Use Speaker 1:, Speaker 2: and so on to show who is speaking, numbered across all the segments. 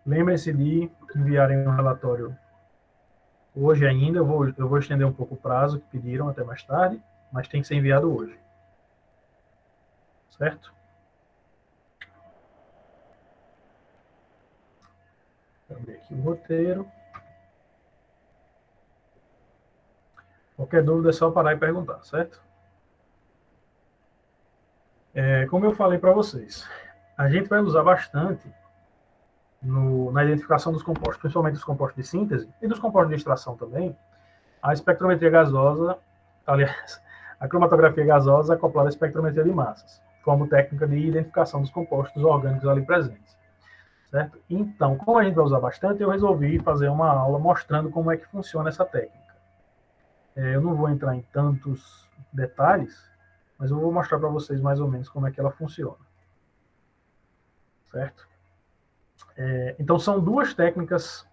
Speaker 1: Lembrem-se de enviarem um relatório hoje ainda. Eu vou estender um pouco o prazo que pediram até mais tarde, mas tem que ser enviado hoje. Certo? Vou abrir aqui o roteiro. Qualquer dúvida é só parar e perguntar, certo? Como eu falei para vocês, a gente vai usar bastante na identificação dos compostos, principalmente dos compostos de síntese e dos compostos de extração também, a espectrometria gasosa, aliás, a cromatografia gasosa acoplada à espectrometria de massas, como técnica de identificação dos compostos orgânicos ali presentes. Certo? Então, como a gente vai usar bastante, eu resolvi fazer uma aula mostrando como é que funciona essa técnica. Eu não vou entrar em tantos detalhes, mas eu vou mostrar para vocês mais ou menos como é que ela funciona. Certo? Então, são duas técnicas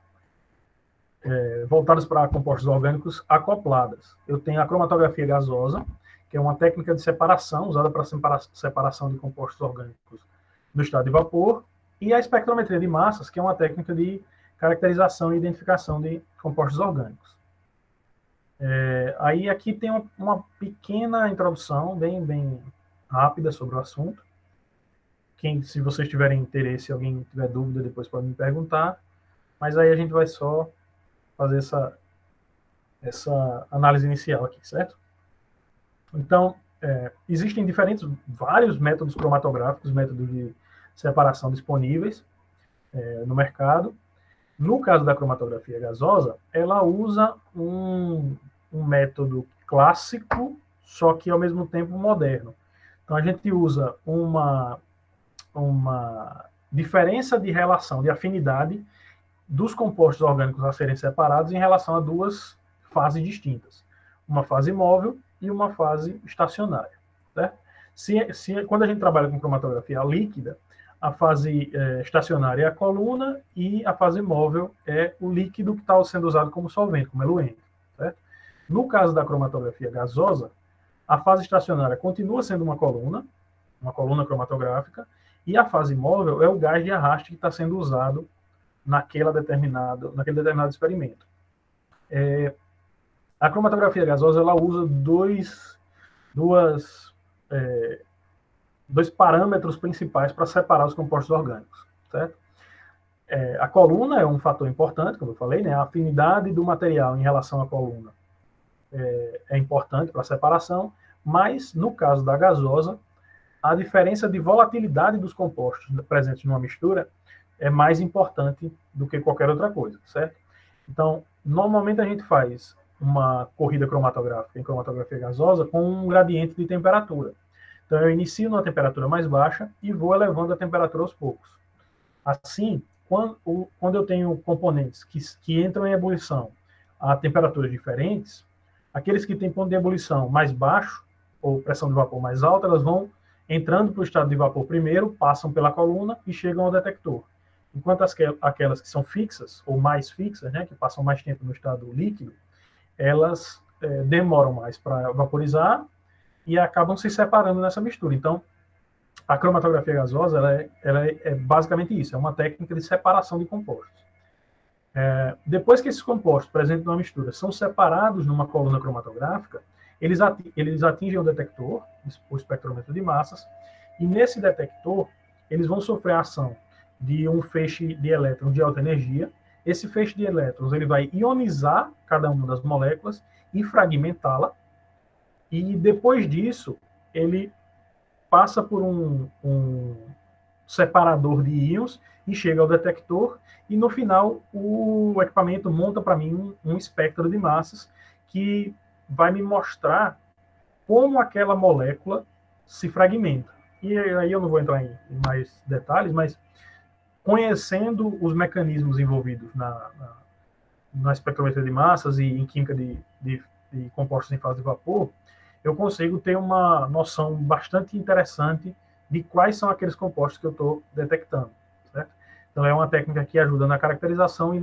Speaker 1: voltadas para compostos orgânicos acopladas. Eu tenho a cromatografia gasosa, que é uma técnica de separação, usada para separação de compostos orgânicos no estado de vapor, e a espectrometria de massas, que é uma técnica de caracterização e identificação de compostos orgânicos. Aí aqui tem uma pequena introdução, bem rápida sobre o assunto. Se vocês tiverem interesse, se alguém tiver dúvida, depois pode me perguntar. Mas aí a gente vai só fazer essa análise inicial aqui, certo? Então, existem vários métodos cromatográficos, métodos de separação disponíveis no mercado. No caso da cromatografia gasosa, ela usa um método clássico, só que ao mesmo tempo moderno. Então, a gente usa uma diferença de relação, de afinidade dos compostos orgânicos a serem separados em relação a duas fases distintas. Uma fase móvel e uma fase estacionária. Certo? Quando a gente trabalha com cromatografia líquida, a fase estacionária é a coluna e a fase móvel é o líquido que está sendo usado como solvente, como eluente. Certo? No caso da cromatografia gasosa, a fase estacionária continua sendo uma coluna cromatográfica, e a fase móvel é o gás de arraste que está sendo usado naquele determinado experimento. A cromatografia gasosa ela usa dois parâmetros principais para separar os compostos orgânicos. Certo? A coluna é um fator importante, como eu falei, né? A afinidade do material em relação à coluna é importante para a separação, mas no caso da gasosa, a diferença de volatilidade dos compostos presentes numa mistura é mais importante do que qualquer outra coisa, certo? Então, normalmente a gente faz uma corrida cromatográfica em cromatografia gasosa com um gradiente de temperatura. Então, eu inicio numa temperatura mais baixa e vou elevando a temperatura aos poucos. Assim, quando eu tenho componentes que entram em ebulição a temperaturas diferentes, aqueles que têm ponto de ebulição mais baixo, ou pressão de vapor mais alta, elas vão entrando para o estado de vapor primeiro, passam pela coluna e chegam ao detector. Enquanto aquelas que são fixas, ou mais fixas, né, que passam mais tempo no estado líquido, elas demoram mais para vaporizar e acabam se separando nessa mistura. Então, a cromatografia gasosa ela é basicamente isso, é uma técnica de separação de compostos. Depois que esses compostos presentes numa mistura são separados numa coluna cromatográfica, eles atingem o detector, o espectrômetro de massas, e nesse detector eles vão sofrer a ação de um feixe de elétrons de alta energia. Esse feixe de elétrons ele vai ionizar cada uma das moléculas e fragmentá-la, e depois disso ele passa por um separador de íons e chega ao detector, e no final o equipamento monta para mim um espectro de massas que vai me mostrar como aquela molécula se fragmenta. E aí eu não vou entrar em mais detalhes, mas conhecendo os mecanismos envolvidos na espectrometria de massas e em química de compostos em fase de vapor, eu consigo ter uma noção bastante interessante de quais são aqueles compostos que eu estou detectando. Certo? Então, é uma técnica que ajuda na caracterização e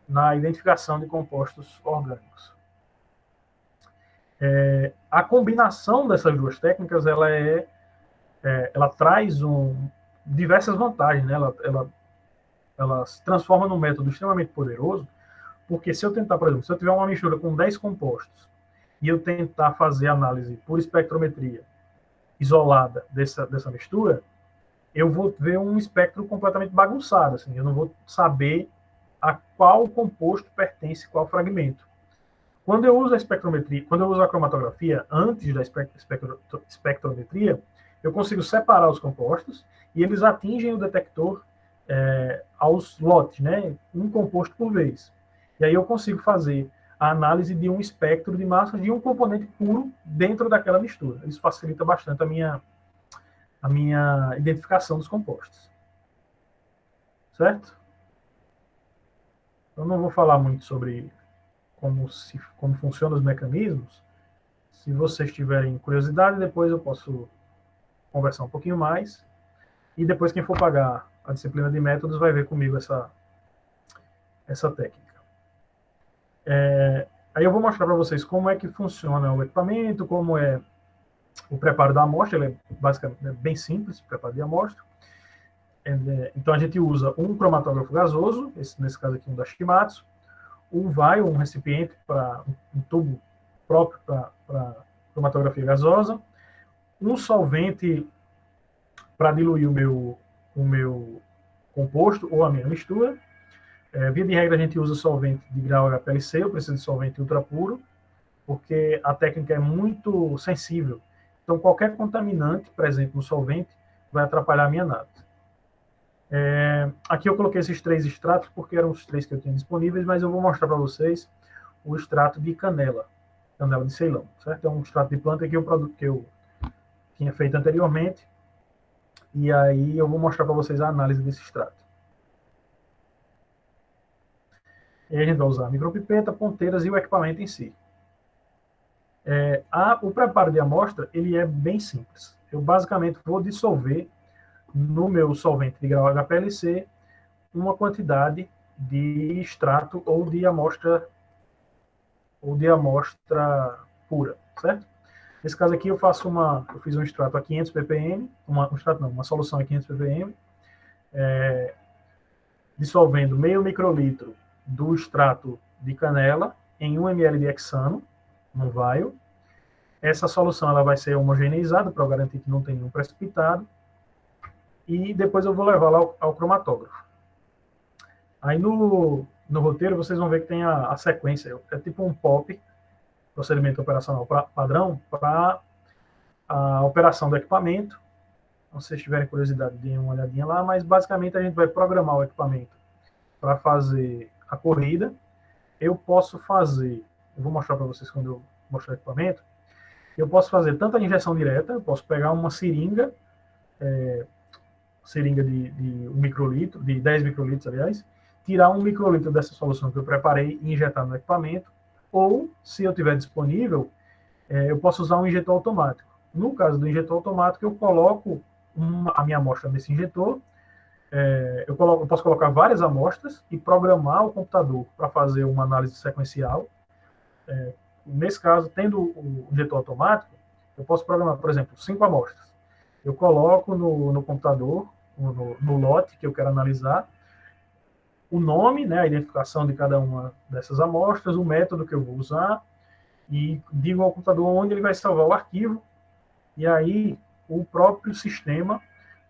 Speaker 1: na identificação de compostos orgânicos. A combinação dessas duas técnicas, ela traz diversas vantagens, né? Ela ela se transforma num método extremamente poderoso, porque se eu tentar, por exemplo, se eu tiver uma mistura com 10 compostos e eu tentar fazer análise por espectrometria isolada dessa mistura, eu vou ver um espectro completamente bagunçado, assim, eu não vou saber a qual composto pertence qual fragmento. Quando eu uso a espectrometria, quando eu uso a cromatografia antes da espectrometria, eu consigo separar os compostos e eles atingem o detector aos lotes, né? Um composto por vez. E aí eu consigo fazer a análise de um espectro de massas de um componente puro dentro daquela mistura. Isso facilita bastante a minha identificação dos compostos. Certo? Eu não vou falar muito sobre como funcionam os mecanismos. Se vocês tiverem curiosidade, depois eu posso conversar um pouquinho mais. E depois, quem for pagar a disciplina de métodos vai ver comigo essa técnica. Aí eu vou mostrar para vocês como é que funciona o equipamento, como é o preparo da amostra. Ele é basicamente bem simples, o preparo de amostra. Então a gente usa um cromatógrafo gasoso, nesse caso aqui um da Shimatsu, um recipiente, um tubo próprio para cromatografia gasosa, um solvente para diluir o meu composto ou a minha mistura. Via de regra, a gente usa solvente de grau HPLC, eu preciso de solvente ultra puro, porque a técnica é muito sensível. Então, qualquer contaminante presente no solvente vai atrapalhar a minha análise. Aqui eu coloquei esses 3 extratos porque eram os 3 que eu tinha disponíveis, mas eu vou mostrar para vocês o extrato de canela de Ceilão, certo? É um extrato de planta que é o produto que eu tinha feito anteriormente, e aí eu vou mostrar para vocês a análise desse extrato. E aí a gente vai usar a micropipeta, ponteiras e o equipamento em si. O preparo de amostra ele é bem simples. Eu basicamente vou dissolver no meu solvente de grau HPLC uma quantidade de extrato ou de amostra pura, certo? Nesse caso aqui eu fiz um extrato a 500 ppm, uma solução a 500 ppm, dissolvendo meio microlitro do extrato de canela em 1 ml de hexano, no vaio. Essa solução ela vai ser homogeneizada para garantir que não tem nenhum precipitado. E depois eu vou levar lá ao cromatógrafo. Aí no roteiro vocês vão ver que tem a sequência, é tipo um POP, procedimento operacional padrão, para a operação do equipamento. Então, se vocês tiverem curiosidade, deem uma olhadinha lá, mas basicamente a gente vai programar o equipamento para fazer a corrida. Eu vou mostrar para vocês quando eu mostrar o equipamento, eu posso fazer tanto a injeção direta, eu posso pegar uma seringa de 1 microlitro, de 10 microlitros, aliás, tirar 1 microlitro dessa solução que eu preparei e injetar no equipamento, ou, se eu tiver disponível, eu posso usar um injetor automático. No caso do injetor automático, eu coloco a minha amostra nesse injetor, eu posso colocar várias amostras e programar o computador para fazer uma análise sequencial. Nesse caso, tendo o injetor automático, eu posso programar, por exemplo, 5 amostras. Eu coloco no computador, no lote que eu quero analisar, o nome, né, a identificação de cada uma dessas amostras, o método que eu vou usar, e digo ao computador onde ele vai salvar o arquivo, e aí o próprio sistema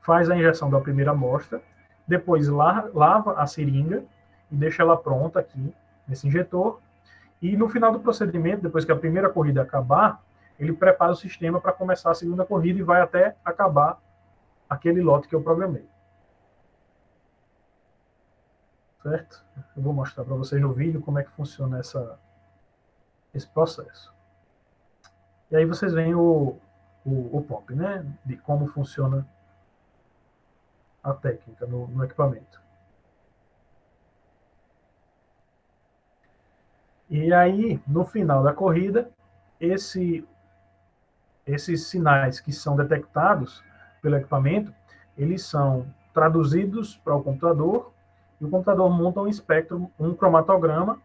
Speaker 1: faz a injeção da primeira amostra, depois lava a seringa e deixa ela pronta aqui nesse injetor, e no final do procedimento, depois que a primeira corrida acabar, ele prepara o sistema para começar a segunda corrida e vai até acabar aquele lote que eu programei. Certo? Eu vou mostrar para vocês no vídeo como é que funciona esse processo. E aí vocês veem o POP, né? De como funciona a técnica no equipamento. E aí, no final da corrida, esses sinais que são detectados pelo equipamento, eles são traduzidos para o computador, e o computador monta um espectro, um cromatograma,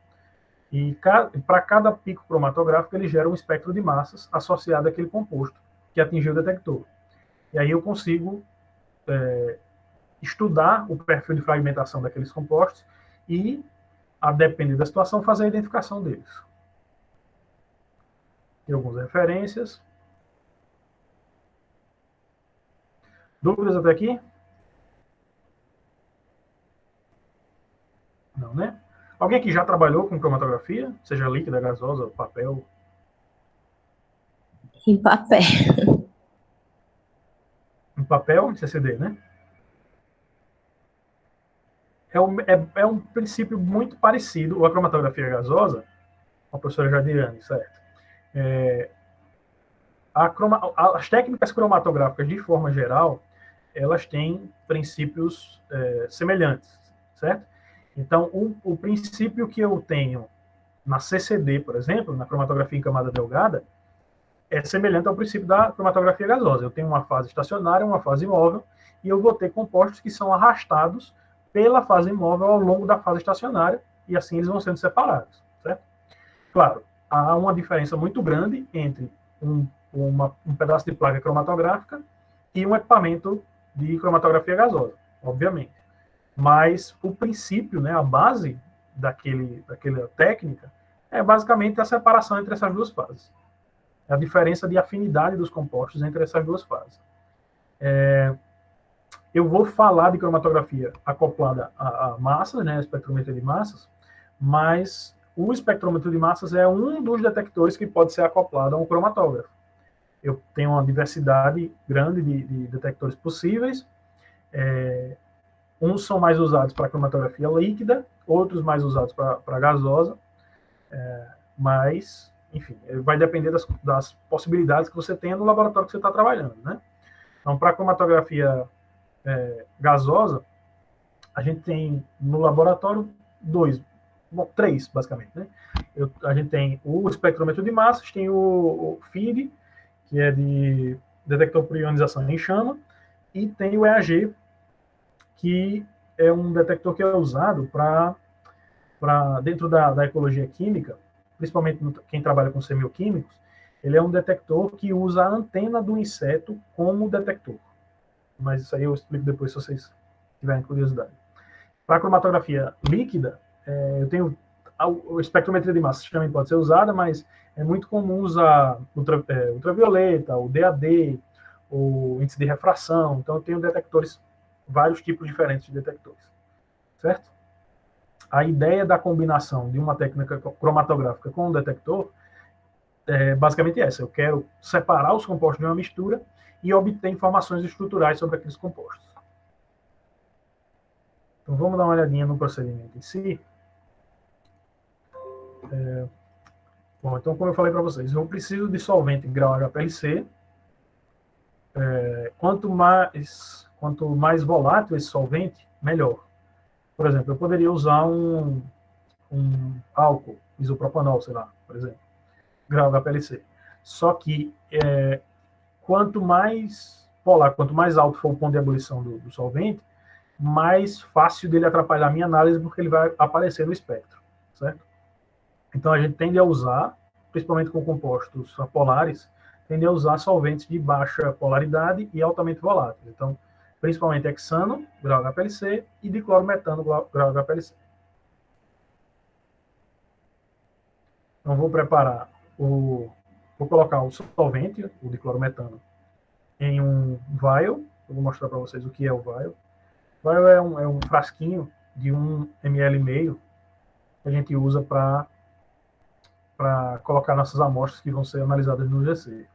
Speaker 1: e para cada pico cromatográfico ele gera um espectro de massas associado àquele composto que atingiu o detector. E aí eu consigo estudar o perfil de fragmentação daqueles compostos e, a depender da situação, fazer a identificação deles. Tem algumas referências. Dúvidas até aqui? Não, né? Alguém que já trabalhou com cromatografia, seja líquida, gasosa, papel?
Speaker 2: Em papel.
Speaker 1: Em papel, em CCD, né? É um princípio muito parecido. A cromatografia gasosa, a professora Jadiriane, certo? As técnicas cromatográficas, de forma geral, elas têm princípios semelhantes, certo? Então, o princípio que eu tenho na CCD, por exemplo, na cromatografia em camada delgada, é semelhante ao princípio da cromatografia gasosa. Eu tenho uma fase estacionária, uma fase imóvel, e eu vou ter compostos que são arrastados pela fase imóvel ao longo da fase estacionária, e assim eles vão sendo separados, certo? Claro, há uma diferença muito grande entre um pedaço de placa cromatográfica e um equipamento de cromatografia gasosa, obviamente. Mas o princípio, né, a base daquela técnica é basicamente a separação entre essas duas fases. É a diferença de afinidade dos compostos entre essas duas fases. Eu vou falar de cromatografia acoplada a massas, né, a espectrometria de massas, mas o espectrômetro de massas é um dos detectores que pode ser acoplado a um cromatógrafo. Eu tenho uma diversidade grande de detectores possíveis. Uns são mais usados para cromatografia líquida, outros mais usados para gasosa, mas, enfim, vai depender das possibilidades que você tenha no laboratório que você está trabalhando, né? Então, para cromatografia gasosa, a gente tem no laboratório três, basicamente, né? A gente tem o espectrômetro de massas, tem o FID, que é de detector por ionização em chama, e tem o EAG, que é um detector que é usado para dentro da ecologia química, principalmente quem trabalha com semioquímicos, ele é um detector que usa a antena do inseto como detector. Mas isso aí eu explico depois se vocês tiverem curiosidade. Para cromatografia líquida, eu tenho o espectrometria de massas também pode ser usada, mas é muito comum usar ultravioleta, o DAD, o índice de refração. Então, eu tenho detectores, vários tipos diferentes de detectores, certo? A ideia da combinação de uma técnica cromatográfica com um detector é basicamente essa. Eu quero separar os compostos de uma mistura e obter informações estruturais sobre aqueles compostos. Então, vamos dar uma olhadinha no procedimento em si. Bom, então, como eu falei para vocês, eu preciso de solvente grau HPLC. Quanto mais volátil esse solvente, melhor. Por exemplo, eu poderia usar um álcool, isopropanol, sei lá, por exemplo, grau HPLC. Só que quanto mais polar, quanto mais alto for o ponto de ebulição do solvente, mais fácil dele atrapalhar a minha análise, porque ele vai aparecer no espectro, certo? Então, a gente tende a usar, principalmente com compostos apolares, tende a usar solventes de baixa polaridade e altamente voláteis. Então, principalmente hexano, grau HPLC, e diclorometano, grau HPLC. Então, vou colocar o solvente, o diclorometano, em um vial. Eu vou mostrar para vocês o que é o vial. O vial é um frasquinho de 1,5 ml que a gente usa para colocar nossas amostras que vão ser analisadas no GC.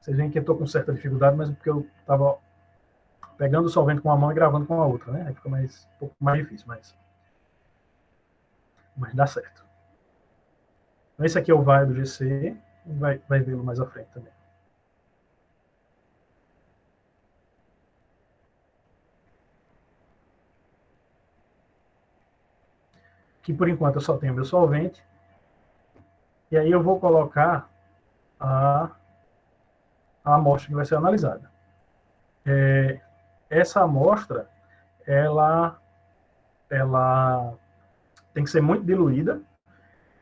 Speaker 1: Vocês veem que eu estou com certa dificuldade, mas porque eu estava pegando o solvente com uma mão e gravando com a outra, né? Aí fica um pouco mais difícil, mas dá certo. Então, esse aqui é o VAR do GC, vai vê-lo mais à frente também. Aqui, por enquanto, eu só tenho meu solvente. E aí eu vou colocar a amostra que vai ser analisada. Essa amostra, ela tem que ser muito diluída.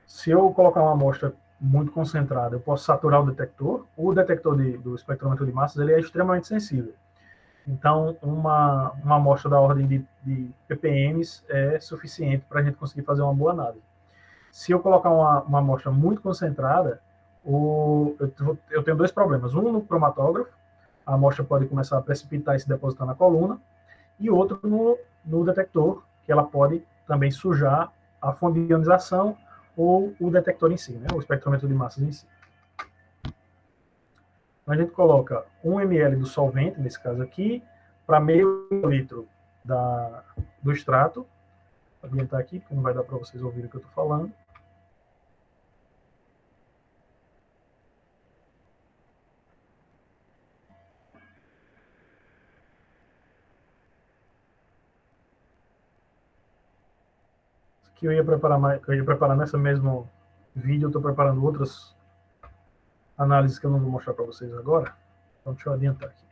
Speaker 1: Se eu colocar uma amostra muito concentrada, eu posso saturar o detector. O detector do espectrômetro de massas ele é extremamente sensível. Então, uma amostra da ordem de ppm é suficiente para a gente conseguir fazer uma boa análise. Se eu colocar uma amostra muito concentrada, eu tenho dois problemas. Um no cromatógrafo, a amostra pode começar a precipitar e se depositar na coluna, e outro no detector, que ela pode também sujar a fonte de ionização ou o detector em si, né, o espectrômetro de massas em si. Então, a gente coloca 1 ml do solvente, nesse caso aqui, para meio litro do extrato. Vou adiantar aqui, porque não vai dar para vocês ouvirem o que eu estou falando. Que eu ia preparar nessa mesmo vídeo, eu estou preparando outras análises que eu não vou mostrar para vocês agora. Então, deixa eu adiantar aqui.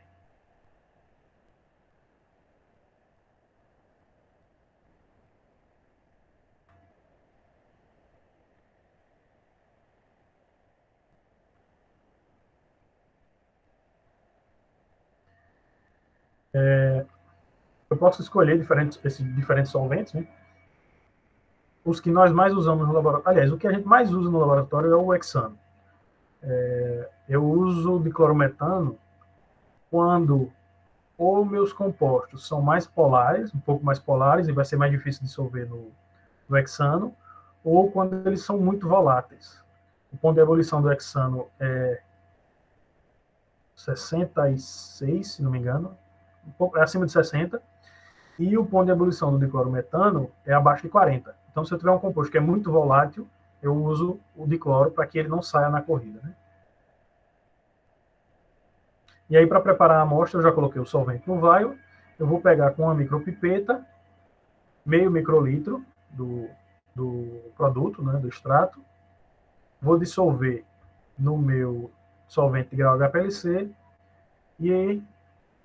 Speaker 1: Eu posso escolher esses diferentes solventes, né? Os que nós mais usamos no laboratório. Aliás, o que a gente mais usa no laboratório é o hexano. Eu uso diclorometano quando ou meus compostos são mais polares, um pouco mais polares, e vai ser mais difícil dissolver no hexano, ou quando eles são muito voláteis. O ponto de ebulição do hexano é 66, se não me engano, é acima de 60, e o ponto de ebulição do diclorometano é abaixo de 40. Então, se eu tiver um composto que é muito volátil, eu uso o dicloro para que ele não saia na corrida, né? E aí, para preparar a amostra, eu já coloquei o solvente no vaio. Eu vou pegar com uma micropipeta, meio microlitro do produto, né, do extrato. Vou dissolver no meu solvente de grau HPLC e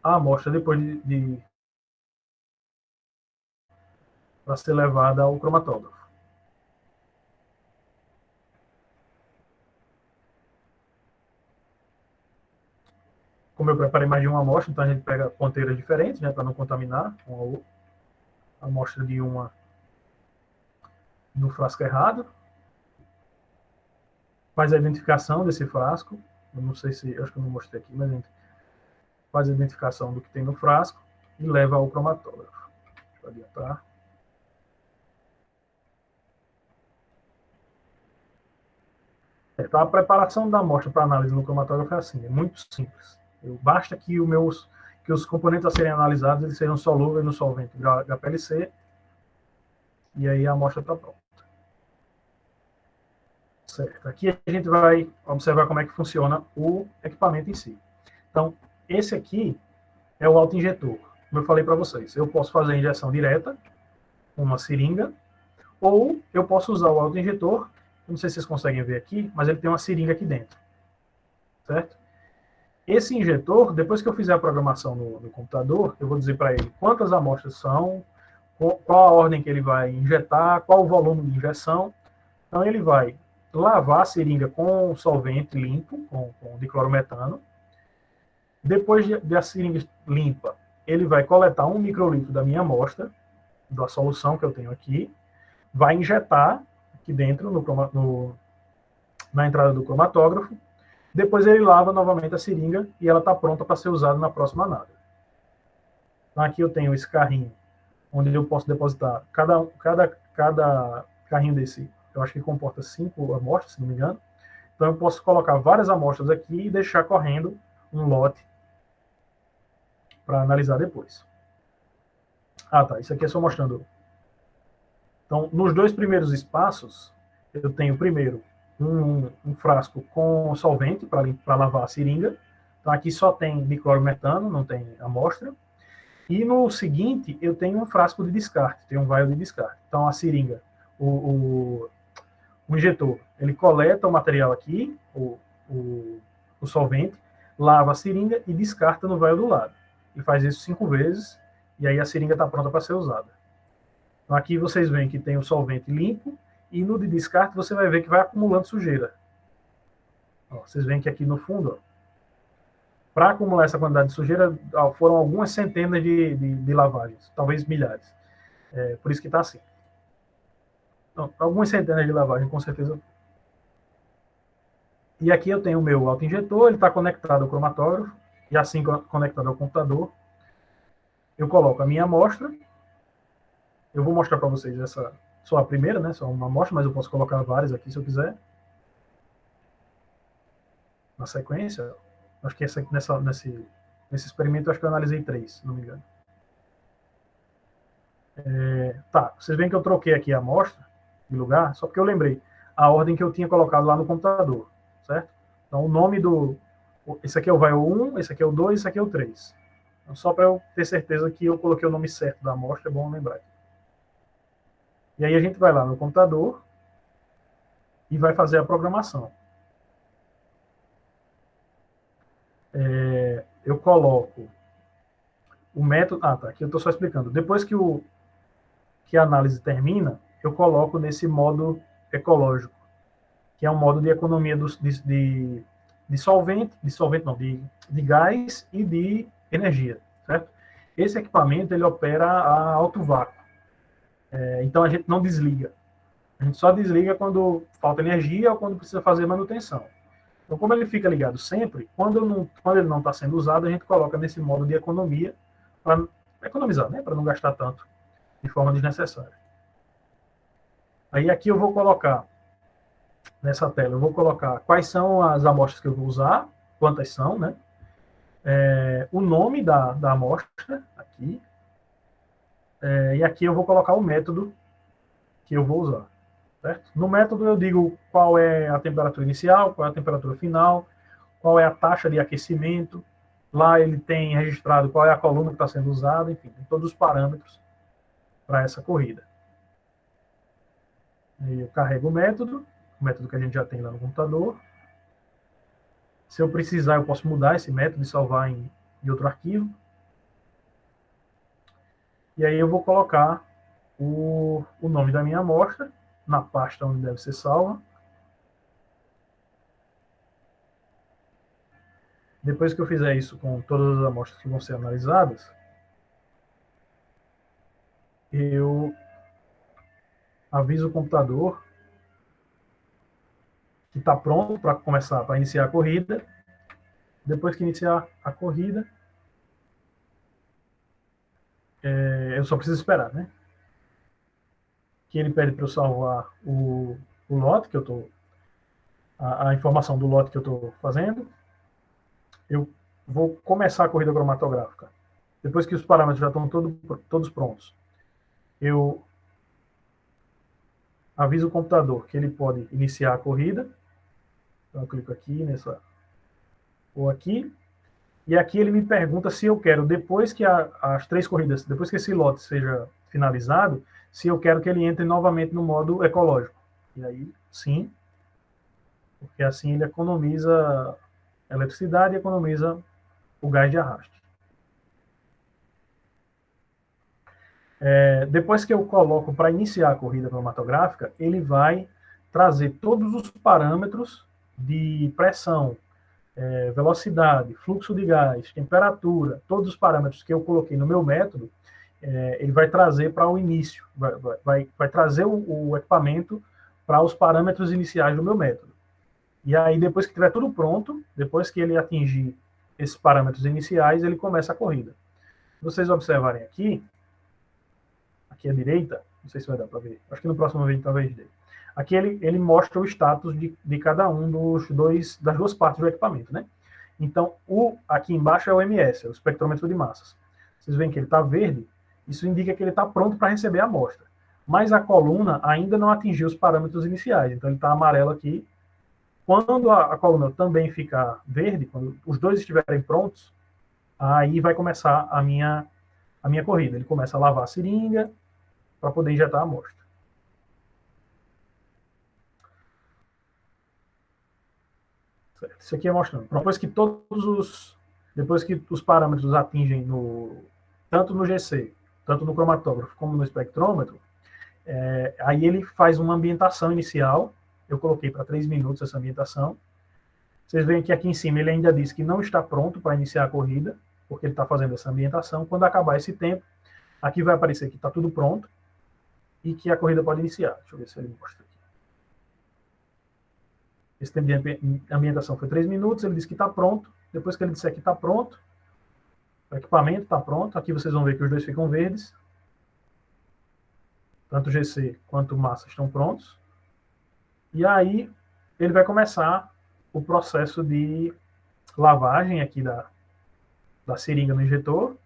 Speaker 1: a amostra, depois para ser levada ao cromatógrafo. Como eu preparei mais de uma amostra, então a gente pega ponteiras diferentes, né, para não contaminar uma ou outra. A amostra de uma no frasco errado. Faz a identificação desse frasco. Eu não sei se, acho que eu não mostrei aqui, mas a gente faz a identificação do que tem no frasco e leva ao cromatógrafo. Deixa eu adiantar. Então, a preparação da amostra para análise no cromatógrafo é assim, é muito simples. Basta que os componentes a serem analisados eles sejam solúveis no solvente HPLC e aí a amostra está pronta. Certo. Aqui a gente vai observar como é que funciona o equipamento em si. Então, esse aqui é o autoinjetor. Como eu falei para vocês, eu posso fazer a injeção direta com uma seringa, ou eu posso usar o autoinjetor, não sei se vocês conseguem ver aqui, mas ele tem uma seringa aqui dentro. Certo? Esse injetor, depois que eu fizer a programação no computador, eu vou dizer para ele quantas amostras são, qual a ordem que ele vai injetar, qual o volume de injeção. Então, ele vai lavar a seringa com solvente limpo, com diclorometano. Depois da seringa limpa, ele vai coletar 1 microlitro da minha amostra, da solução que eu tenho aqui, vai injetar aqui dentro na entrada do cromatógrafo. Depois ele lava novamente a seringa e ela está pronta para ser usada na próxima análise. Então, aqui eu tenho esse carrinho, onde eu posso depositar cada carrinho desse, eu acho que comporta 5 amostras, se não me engano. Então eu posso colocar várias amostras aqui e deixar correndo um lote para analisar depois. Ah, tá. Isso aqui é só mostrando. Então, nos dois primeiros espaços, eu tenho primeiro um frasco com solvente para lavar a seringa. Então, aqui só tem diclorometano, não tem amostra. E no seguinte, eu tenho um frasco de descarte, tem um vaio de descarte. Então, a seringa, o injetor, ele coleta o material aqui, o solvente, lava a seringa e descarta no vaio do lado. E faz isso 5 vezes, e aí a seringa está pronta para ser usada. Então, aqui vocês veem que tem o solvente limpo, e no de descarte você vai ver que vai acumulando sujeira. Ó, vocês veem que aqui no fundo, para acumular essa quantidade de sujeira, foram algumas centenas de lavagens, talvez milhares. Por isso que está assim. Então, algumas centenas de lavagens, com certeza. E aqui eu tenho o meu autoinjetor, ele está conectado ao cromatógrafo, e assim conectado ao computador. Eu coloco a minha amostra. Eu vou mostrar para vocês essa, só a primeira, né? Só uma amostra, mas eu posso colocar várias aqui se eu quiser. Na sequência. Acho que nesse experimento, acho que eu analisei 3, se não me engano. Tá, vocês veem que eu troquei aqui a amostra de lugar, só porque eu lembrei a ordem que eu tinha colocado lá no computador, certo? Então, o nome do... Esse aqui é o Vial 1, esse aqui é o 2, esse aqui é o 3. Então, só para eu ter certeza que eu coloquei o nome certo da amostra, é bom lembrar. E aí a gente vai lá no computador e vai fazer a programação. Eu coloco o método... Ah, tá, aqui eu estou só explicando. Depois que a análise termina, eu coloco nesse modo ecológico, que é um modo de economia de solvente não, de gás e de energia, certo? Esse equipamento, ele opera a alto vácuo. Então, a gente não desliga. A gente só desliga quando falta energia ou quando precisa fazer manutenção. Então, como ele fica ligado sempre, quando ele não está sendo usado, a gente coloca nesse modo de economia para economizar, né? Para não gastar tanto de forma desnecessária. Aí aqui eu vou colocar, nessa tela, eu vou colocar quais são as amostras que eu vou usar, quantas são, né? O nome da amostra, aqui. E aqui eu vou colocar o método que eu vou usar. Certo? No método eu digo qual é a temperatura inicial, qual é a temperatura final, qual é a taxa de aquecimento. Lá ele tem registrado qual é a coluna que está sendo usada, enfim, tem todos os parâmetros para essa corrida. E eu carrego o método que a gente já tem lá no computador. Se eu precisar, eu posso mudar esse método e salvar em outro arquivo. E aí eu vou colocar o nome da minha amostra na pasta onde deve ser salva. Depois que eu fizer isso com todas as amostras que vão ser analisadas, eu aviso o computador que está pronto para iniciar a corrida. Depois que iniciar a corrida, eu só preciso esperar, né? Que ele pede para eu salvar o lote que eu estou, a informação do lote que eu estou fazendo. Eu vou começar a corrida cromatográfica. Depois que os parâmetros já estão todos prontos, eu aviso o computador que ele pode iniciar a corrida. Então eu clico aqui nessa ou aqui, e aqui ele me pergunta se eu quero, depois que as 3 corridas, depois que esse lote seja finalizado, se eu quero que ele entre novamente no modo ecológico. E aí, sim, porque assim ele economiza eletricidade e economiza o gás de arraste. Depois que eu coloco para iniciar a corrida cromatográfica, ele vai trazer todos os parâmetros de pressão, velocidade, fluxo de gás, temperatura, todos os parâmetros que eu coloquei no meu método, ele vai trazer para o início, vai trazer o equipamento para os parâmetros iniciais do meu método. E aí, depois que estiver tudo pronto, depois que ele atingir esses parâmetros iniciais, ele começa a corrida. Se vocês observarem aqui à direita, não sei se vai dar para ver, acho que no próximo vídeo talvez dê. Aqui ele mostra o status de cada um das duas partes do equipamento, né? Então, aqui embaixo é o MS, é o espectrômetro de massas. Vocês veem que ele está verde, isso indica que ele está pronto para receber a amostra. Mas a coluna ainda não atingiu os parâmetros iniciais, então ele está amarelo aqui. Quando a coluna também ficar verde, quando os dois estiverem prontos, aí vai começar a minha corrida. Ele começa a lavar a seringa para poder injetar a amostra. Isso aqui é mostrando. Depois que os parâmetros atingem tanto no GC, tanto no cromatógrafo como no espectrômetro, aí ele faz uma ambientação inicial. Eu coloquei para 3 minutos essa ambientação. Vocês veem que aqui em cima ele ainda diz que não está pronto para iniciar a corrida, porque ele está fazendo essa ambientação. Quando acabar esse tempo, aqui vai aparecer que está tudo pronto e que a corrida pode iniciar. Deixa eu ver se ele mostra aqui. Esse tempo de ambientação foi 3 minutos, ele disse que está pronto. Depois que ele disser que está pronto, o equipamento está pronto. Aqui vocês vão ver que os dois ficam verdes. Tanto o GC quanto o Massa estão prontos. E aí ele vai começar o processo de lavagem aqui da seringa no injetor,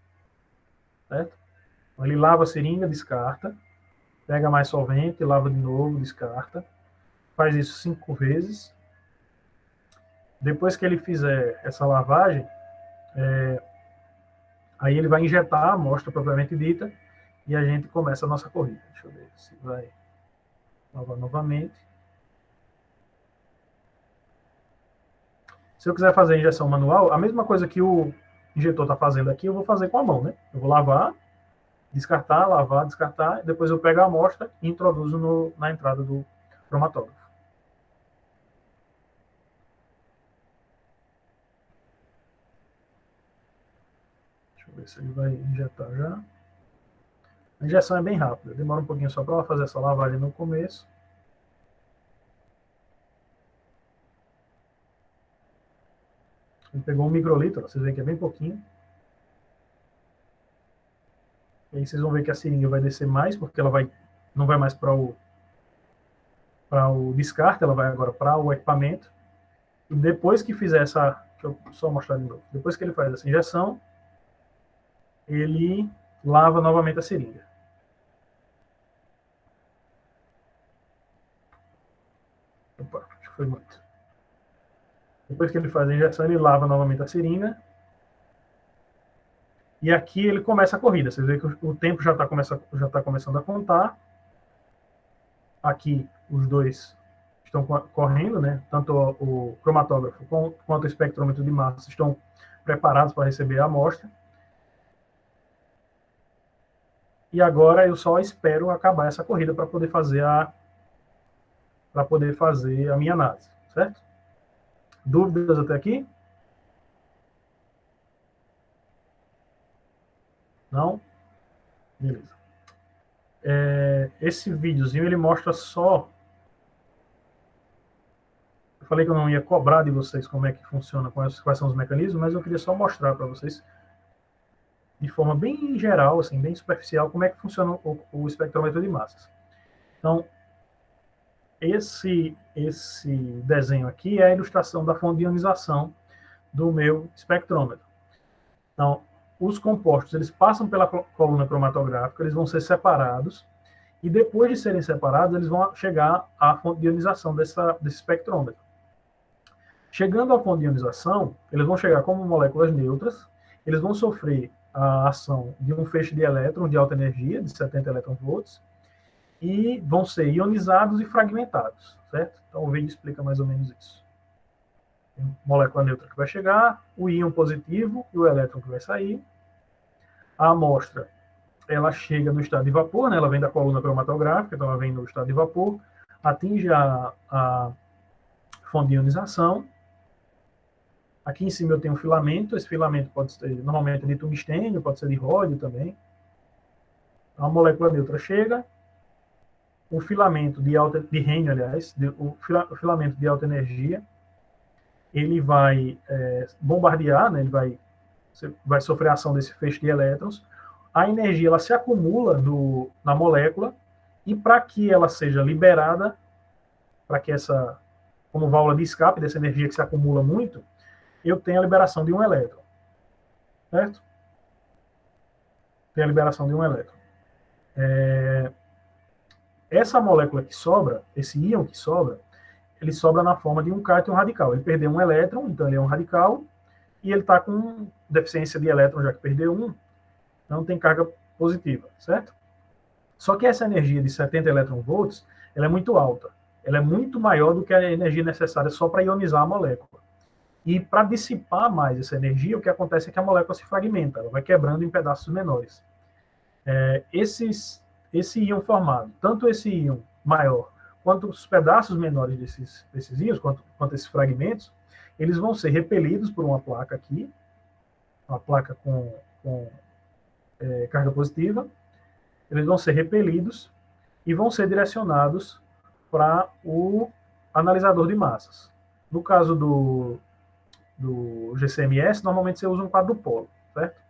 Speaker 1: certo? Então, ele lava a seringa, descarta, pega mais solvente, lava de novo, descarta, faz isso 5 vezes. Depois que ele fizer essa lavagem, aí ele vai injetar a amostra propriamente dita e a gente começa a nossa corrida. Deixa eu ver se vai lavar novamente. Se eu quiser fazer a injeção manual, a mesma coisa que o injetor está fazendo aqui, eu vou fazer com a mão, né? Eu vou lavar, descartar, lavar, descartar, depois eu pego a amostra e introduzo na entrada do cromatógrafo. Deixa eu ver se ele vai injetar já. A injeção é bem rápida, demora um pouquinho só para ela fazer essa lavagem no começo. Ele pegou 1 microlitro, vocês veem que é bem pouquinho. E aí vocês vão ver que a seringa vai descer mais, porque ela não vai mais para o descarte, ela vai agora para o equipamento. E depois que fizer essa... Deixa eu só mostrar de novo. Depois que ele faz essa injeção, ele lava novamente a seringa. Opa, acho que foi muito. Depois que ele faz a injeção, ele lava novamente a seringa. E aqui ele começa a corrida. Vocês veem que o tempo já está começando a contar. Aqui os dois estão correndo, né? Tanto o cromatógrafo quanto o espectrômetro de massa estão preparados para receber a amostra. E agora eu só espero acabar essa corrida para poder fazer a minha análise, certo? Dúvidas até aqui? Não? Beleza. Esse videozinho ele mostra só... Eu falei que eu não ia cobrar de vocês como é que funciona, quais são os mecanismos, mas eu queria só mostrar para vocês de forma bem geral, assim, bem superficial, como é que funciona o espectrômetro de massas. Então, esse desenho aqui é a ilustração da fonte de ionização do meu espectrômetro. Então, os compostos, eles passam pela coluna cromatográfica, eles vão ser separados, e depois de serem separados, eles vão chegar à fonte de ionização desse espectrômetro. Chegando à fonte de ionização, eles vão chegar como moléculas neutras, eles vão sofrer a ação de um feixe de elétron de alta energia, de 70 elétron-volts, e vão ser ionizados e fragmentados, certo? Então o vídeo explica mais ou menos isso. Tem molécula neutra que vai chegar, o íon positivo e o elétron que vai sair. A amostra, ela chega no estado de vapor, né? Ela vem da coluna cromatográfica, então ela vem no estado de vapor, atinge a fonte de ionização. Aqui em cima eu tenho um filamento, esse filamento pode ser normalmente de tungstênio, pode ser de ródio também. A molécula neutra chega, o filamento de Rênio, aliás, o filamento de alta energia, ele vai bombardear, né, ele vai sofrer a ação desse feixe de elétrons, a energia ela se acumula na molécula, e para que ela seja liberada, para que como válvula de escape dessa energia que se acumula muito, eu tenho a liberação de um elétron, certo? Tem a liberação de um elétron. Essa molécula que sobra, esse íon que sobra, ele sobra na forma de um cátion radical. Ele perdeu um elétron, então ele é um radical, e ele está com deficiência de elétron, já que perdeu um, não tem carga positiva, certo? Só que essa energia de 70 elétron-volts, ela é muito alta. Ela é muito maior do que a energia necessária só para ionizar a molécula. E para dissipar mais essa energia, o que acontece é que a molécula se fragmenta, ela vai quebrando em pedaços menores. Esse íon formado, tanto esse íon maior, quanto os pedaços menores desses íons, quanto esses fragmentos, eles vão ser repelidos por uma placa aqui, uma placa com carga positiva, eles vão ser repelidos e vão ser direcionados para o analisador de massas. No caso do GCMS, normalmente você usa um quadrupolo, certo?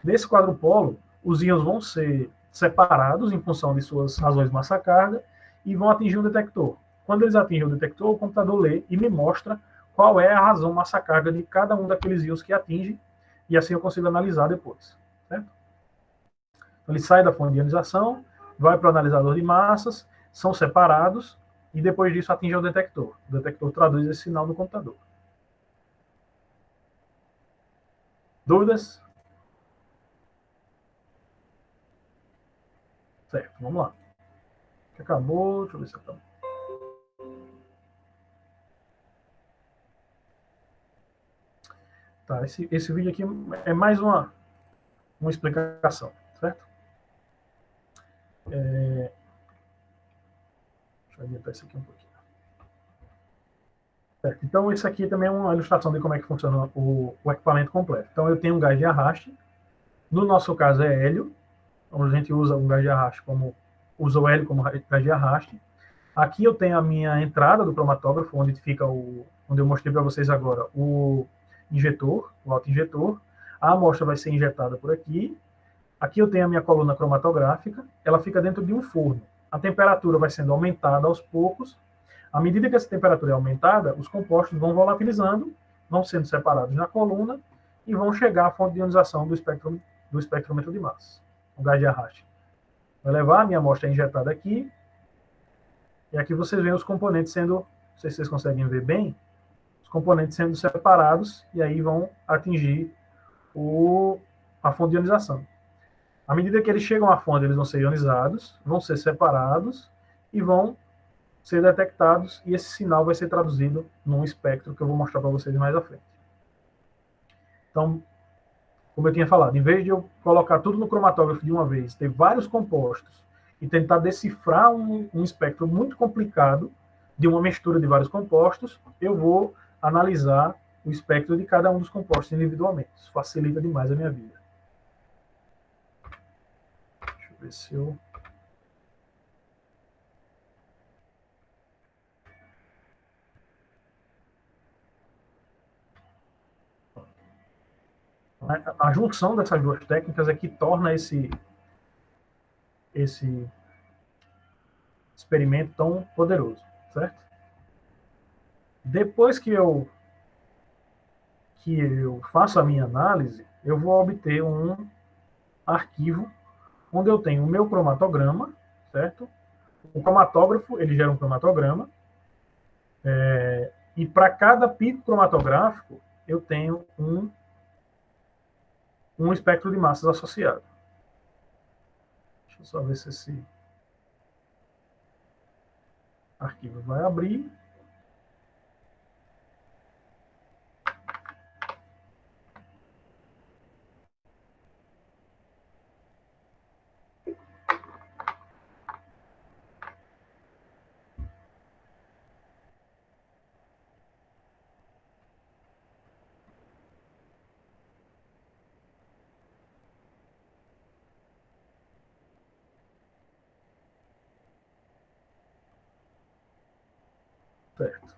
Speaker 1: Nesse quadrupolo, os íons vão ser separados em função de suas razões massa-carga e vão atingir um detector. Quando eles atingem o detector, o computador lê e me mostra qual é a razão massa-carga de cada um daqueles íons que atinge, e assim eu consigo analisar depois, certo? Então, ele sai da fonte de ionização, vai para o analisador de massas, são separados, e depois disso atinge o detector. O detector traduz esse sinal no computador. Dúvidas? Certo, vamos lá. Acabou, deixa eu ver se acabou. Tá, esse vídeo aqui é mais uma explicação, certo? Deixa eu adiantar isso aqui um pouquinho. Certo, então, isso aqui também é uma ilustração de como é que funciona o equipamento completo. Então, eu tenho um gás de arraste, no nosso caso é hélio, então a gente usa um gás de arraste usa o hélio como gás de arraste. Aqui eu tenho a minha entrada do cromatógrafo, onde fica onde eu mostrei para vocês agora o injetor, o autoinjetor. A amostra vai ser injetada por aqui. Aqui eu tenho a minha coluna cromatográfica, ela fica dentro de um forno. A temperatura vai sendo aumentada aos poucos. À medida que essa temperatura é aumentada, os compostos vão volatilizando, vão sendo separados na coluna e vão chegar à fonte de ionização do espectrômetro de massa, o gás de arraste. Vai levar a minha amostra injetada aqui, e aqui vocês veem os componentes sendo, não sei se vocês conseguem ver bem, os componentes sendo separados, e aí vão atingir a fonte de ionização. À medida que eles chegam à fonte, eles vão ser ionizados, vão ser separados e vão ser detectados, e esse sinal vai ser traduzido num espectro que eu vou mostrar para vocês mais à frente. Então, como eu tinha falado, em vez de eu colocar tudo no cromatógrafo de uma vez, ter vários compostos e tentar decifrar um espectro muito complicado de uma mistura de vários compostos, eu vou analisar o espectro de cada um dos compostos individualmente. Isso facilita demais a minha vida. Deixa eu ver se eu... A junção dessas duas técnicas é que torna esse experimento tão poderoso, certo? Depois que eu faço a minha análise, eu vou obter um arquivo onde eu tenho o meu cromatograma, certo? O cromatógrafo, ele gera um cromatograma, e para cada pico cromatográfico, eu tenho um espectro de massas associado. Deixa eu só ver se esse arquivo vai abrir. Certo.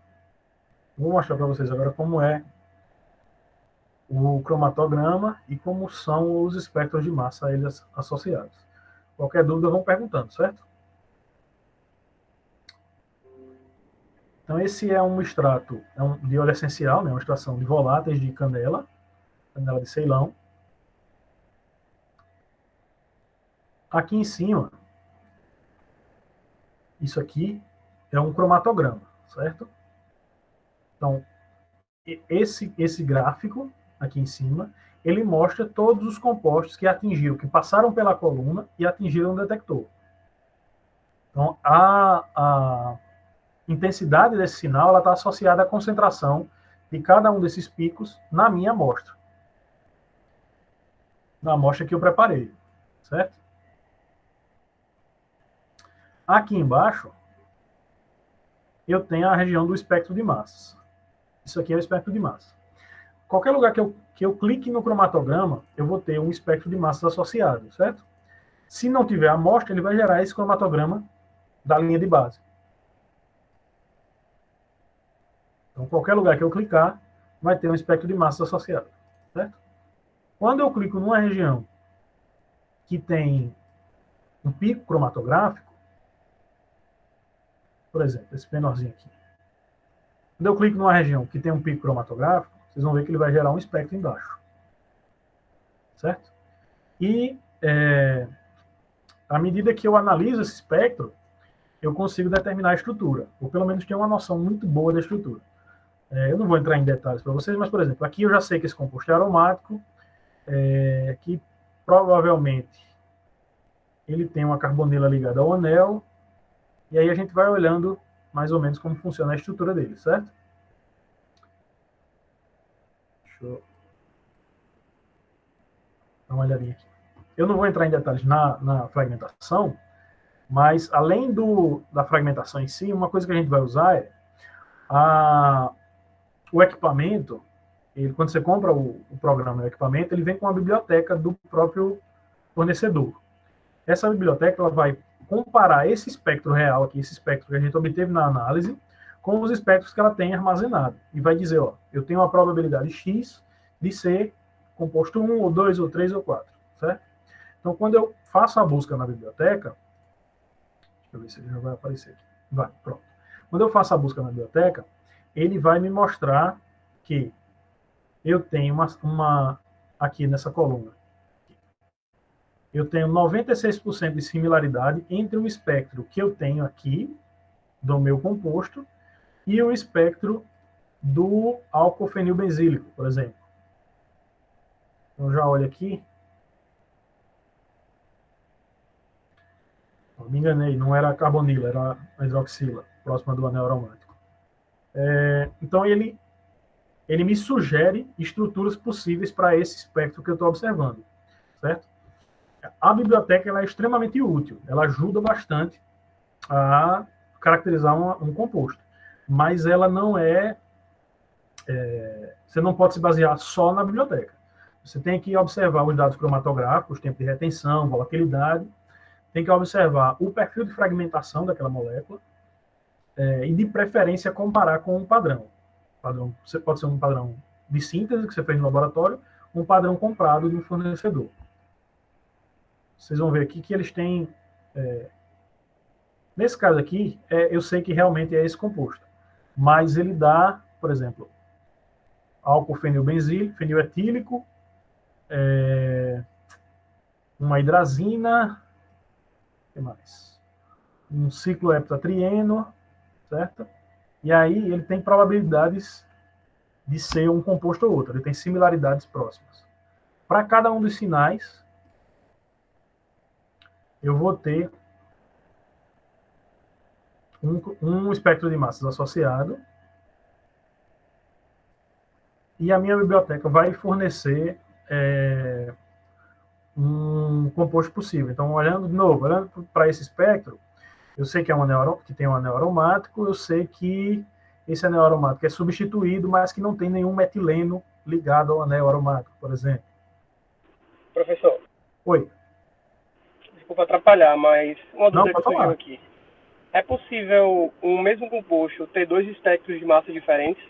Speaker 1: Vou mostrar para vocês agora como é o cromatograma e como são os espectros de massa a eles associados. Qualquer dúvida, vão perguntando, certo? Então, esse é um extrato de óleo essencial, né, uma extração de voláteis de canela de Ceilão. Aqui em cima, isso aqui é um cromatograma, certo? Então, esse gráfico aqui em cima, ele mostra todos os compostos que atingiram, que passaram pela coluna e atingiram o detector. Então, a intensidade desse sinal está associada à concentração de cada um desses picos na minha amostra. Na amostra que eu preparei, certo? Aqui embaixo, eu tenho a região do espectro de massas. Isso aqui é o espectro de massa. Qualquer lugar que eu clique no cromatograma, eu vou ter um espectro de massas associado, certo? Se não tiver amostra, ele vai gerar esse cromatograma da linha de base. Então, qualquer lugar que eu clicar, vai ter um espectro de massas associado, certo? Quando eu clico numa região que tem um pico cromatográfico, por exemplo, esse menorzinho aqui. Quando eu clico numa região que tem um pico cromatográfico, vocês vão ver que ele vai gerar um espectro embaixo, certo? E à medida que eu analiso esse espectro, eu consigo determinar a estrutura, ou pelo menos ter uma noção muito boa da estrutura. Eu não vou entrar em detalhes para vocês, mas, por exemplo, aqui eu já sei que esse composto é aromático, que provavelmente ele tem uma carbonila ligada ao anel, e aí a gente vai olhando mais ou menos como funciona a estrutura dele, certo? Deixa eu dar uma olhadinha aqui. Eu não vou entrar em detalhes na fragmentação, mas além da fragmentação em si, uma coisa que a gente vai usar é o equipamento. Quando você compra o programa e o equipamento, ele vem com a biblioteca do próprio fornecedor. Essa biblioteca ela vai comparar esse espectro real aqui, esse espectro que a gente obteve na análise, com os espectros que ela tem armazenado. E vai dizer, ó, eu tenho uma probabilidade X de ser composto 1, ou 2, ou 3, ou 4, certo? Então, quando eu faço a busca na biblioteca, deixa eu ver se ele já vai aparecer aqui. Vai, pronto. Quando eu faço a busca na biblioteca, ele vai me mostrar que eu tenho aqui nessa coluna, eu tenho 96% de similaridade entre o espectro que eu tenho aqui, do meu composto, e o espectro do álcool fenilbenzílico, por exemplo. Então, já olha aqui. Me enganei, não era a carbonila, era a hidroxila, próxima do anel aromático. Então, ele me sugere estruturas possíveis para esse espectro que eu estou observando, certo? A biblioteca ela é extremamente útil, ela ajuda bastante a caracterizar um composto, mas ela não você não pode se basear só na biblioteca. Você tem que observar os dados cromatográficos, tempo de retenção, volatilidade, tem que observar o perfil de fragmentação daquela molécula e, de preferência, comparar com um padrão. Você pode ser um padrão de síntese que você fez no laboratório, um padrão comprado de um fornecedor. Vocês vão ver aqui que eles têm... nesse caso aqui, eu sei que realmente é esse composto, mas ele dá, por exemplo, álcool fenilbenzílico, feniletílico, uma hidrazina, o que mais? Um cicloheptatrieno, certo? E aí ele tem probabilidades de ser um composto ou outro, ele tem similaridades próximas. Para cada um dos sinais, eu vou ter um espectro de massas associado, e a minha biblioteca vai fornecer um composto possível. Então, olhando de novo, olhando para esse espectro, eu sei que é que tem um anel aromático, eu sei que esse anel aromático é substituído, mas que não tem nenhum metileno ligado ao anel aromático, por exemplo.
Speaker 2: Professor,
Speaker 1: Oi.
Speaker 2: desculpa atrapalhar, mas uma
Speaker 1: Não,
Speaker 2: dúvida que
Speaker 1: pode
Speaker 2: surgiu
Speaker 1: falar.
Speaker 2: aqui. É possível um mesmo composto ter dois espectros de massa diferentes?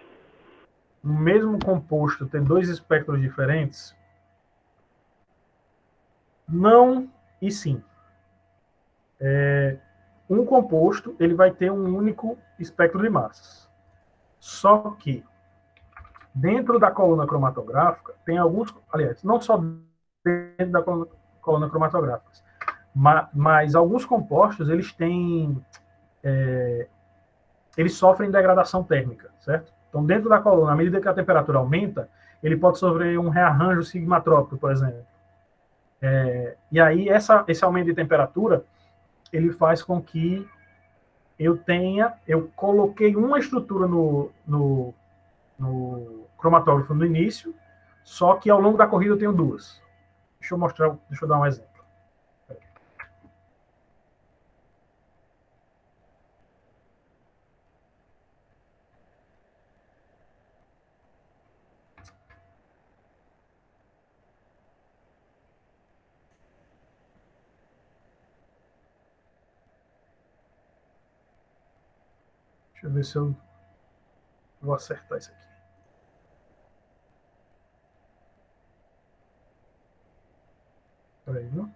Speaker 1: O mesmo composto ter dois espectros diferentes? Não e sim. Um composto ele vai ter um único espectro de massas. Só que dentro da coluna cromatográfica tem alguns, aliás, não só dentro da coluna cromatográfica, mas alguns compostos eles têm, eles sofrem degradação térmica, certo? Então dentro da coluna, à medida que a temperatura aumenta, ele pode sofrer um rearranjo sigmatrópico, por exemplo. E aí esse aumento de temperatura ele faz com que eu coloquei uma estrutura no cromatógrafo no início, só que ao longo da corrida eu tenho duas. Deixa eu dar um exemplo. Deixa eu ver se eu vou acertar isso aqui. Peraí, viu?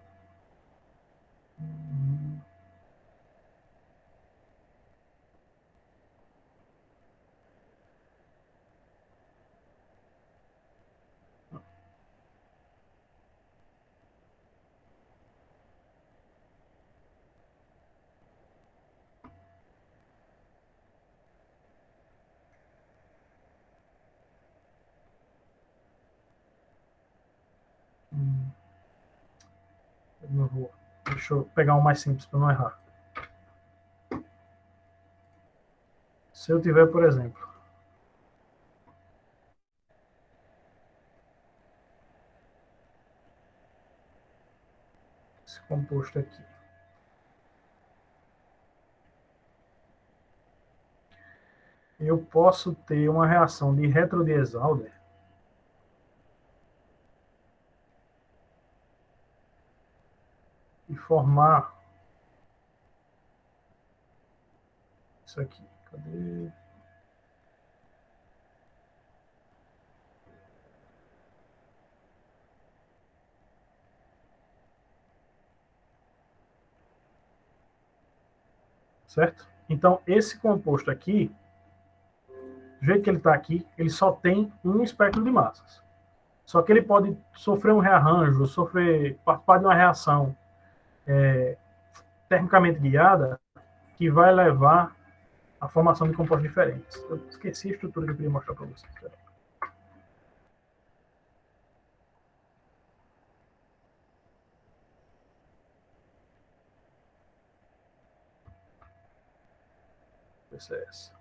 Speaker 1: Eu não vou. Deixa eu pegar um mais simples para não errar. Se eu tiver, por exemplo, esse composto aqui. Eu posso ter uma reação de Heterodiesalder e formar isso aqui. Cadê? Certo? Então, esse composto aqui, do jeito que ele está aqui, ele só tem um espectro de massas. Só que ele pode sofrer um rearranjo, participar de uma reação termicamente guiada que vai levar à formação de compostos diferentes. Eu esqueci a estrutura que eu queria mostrar para vocês. Essa é essa.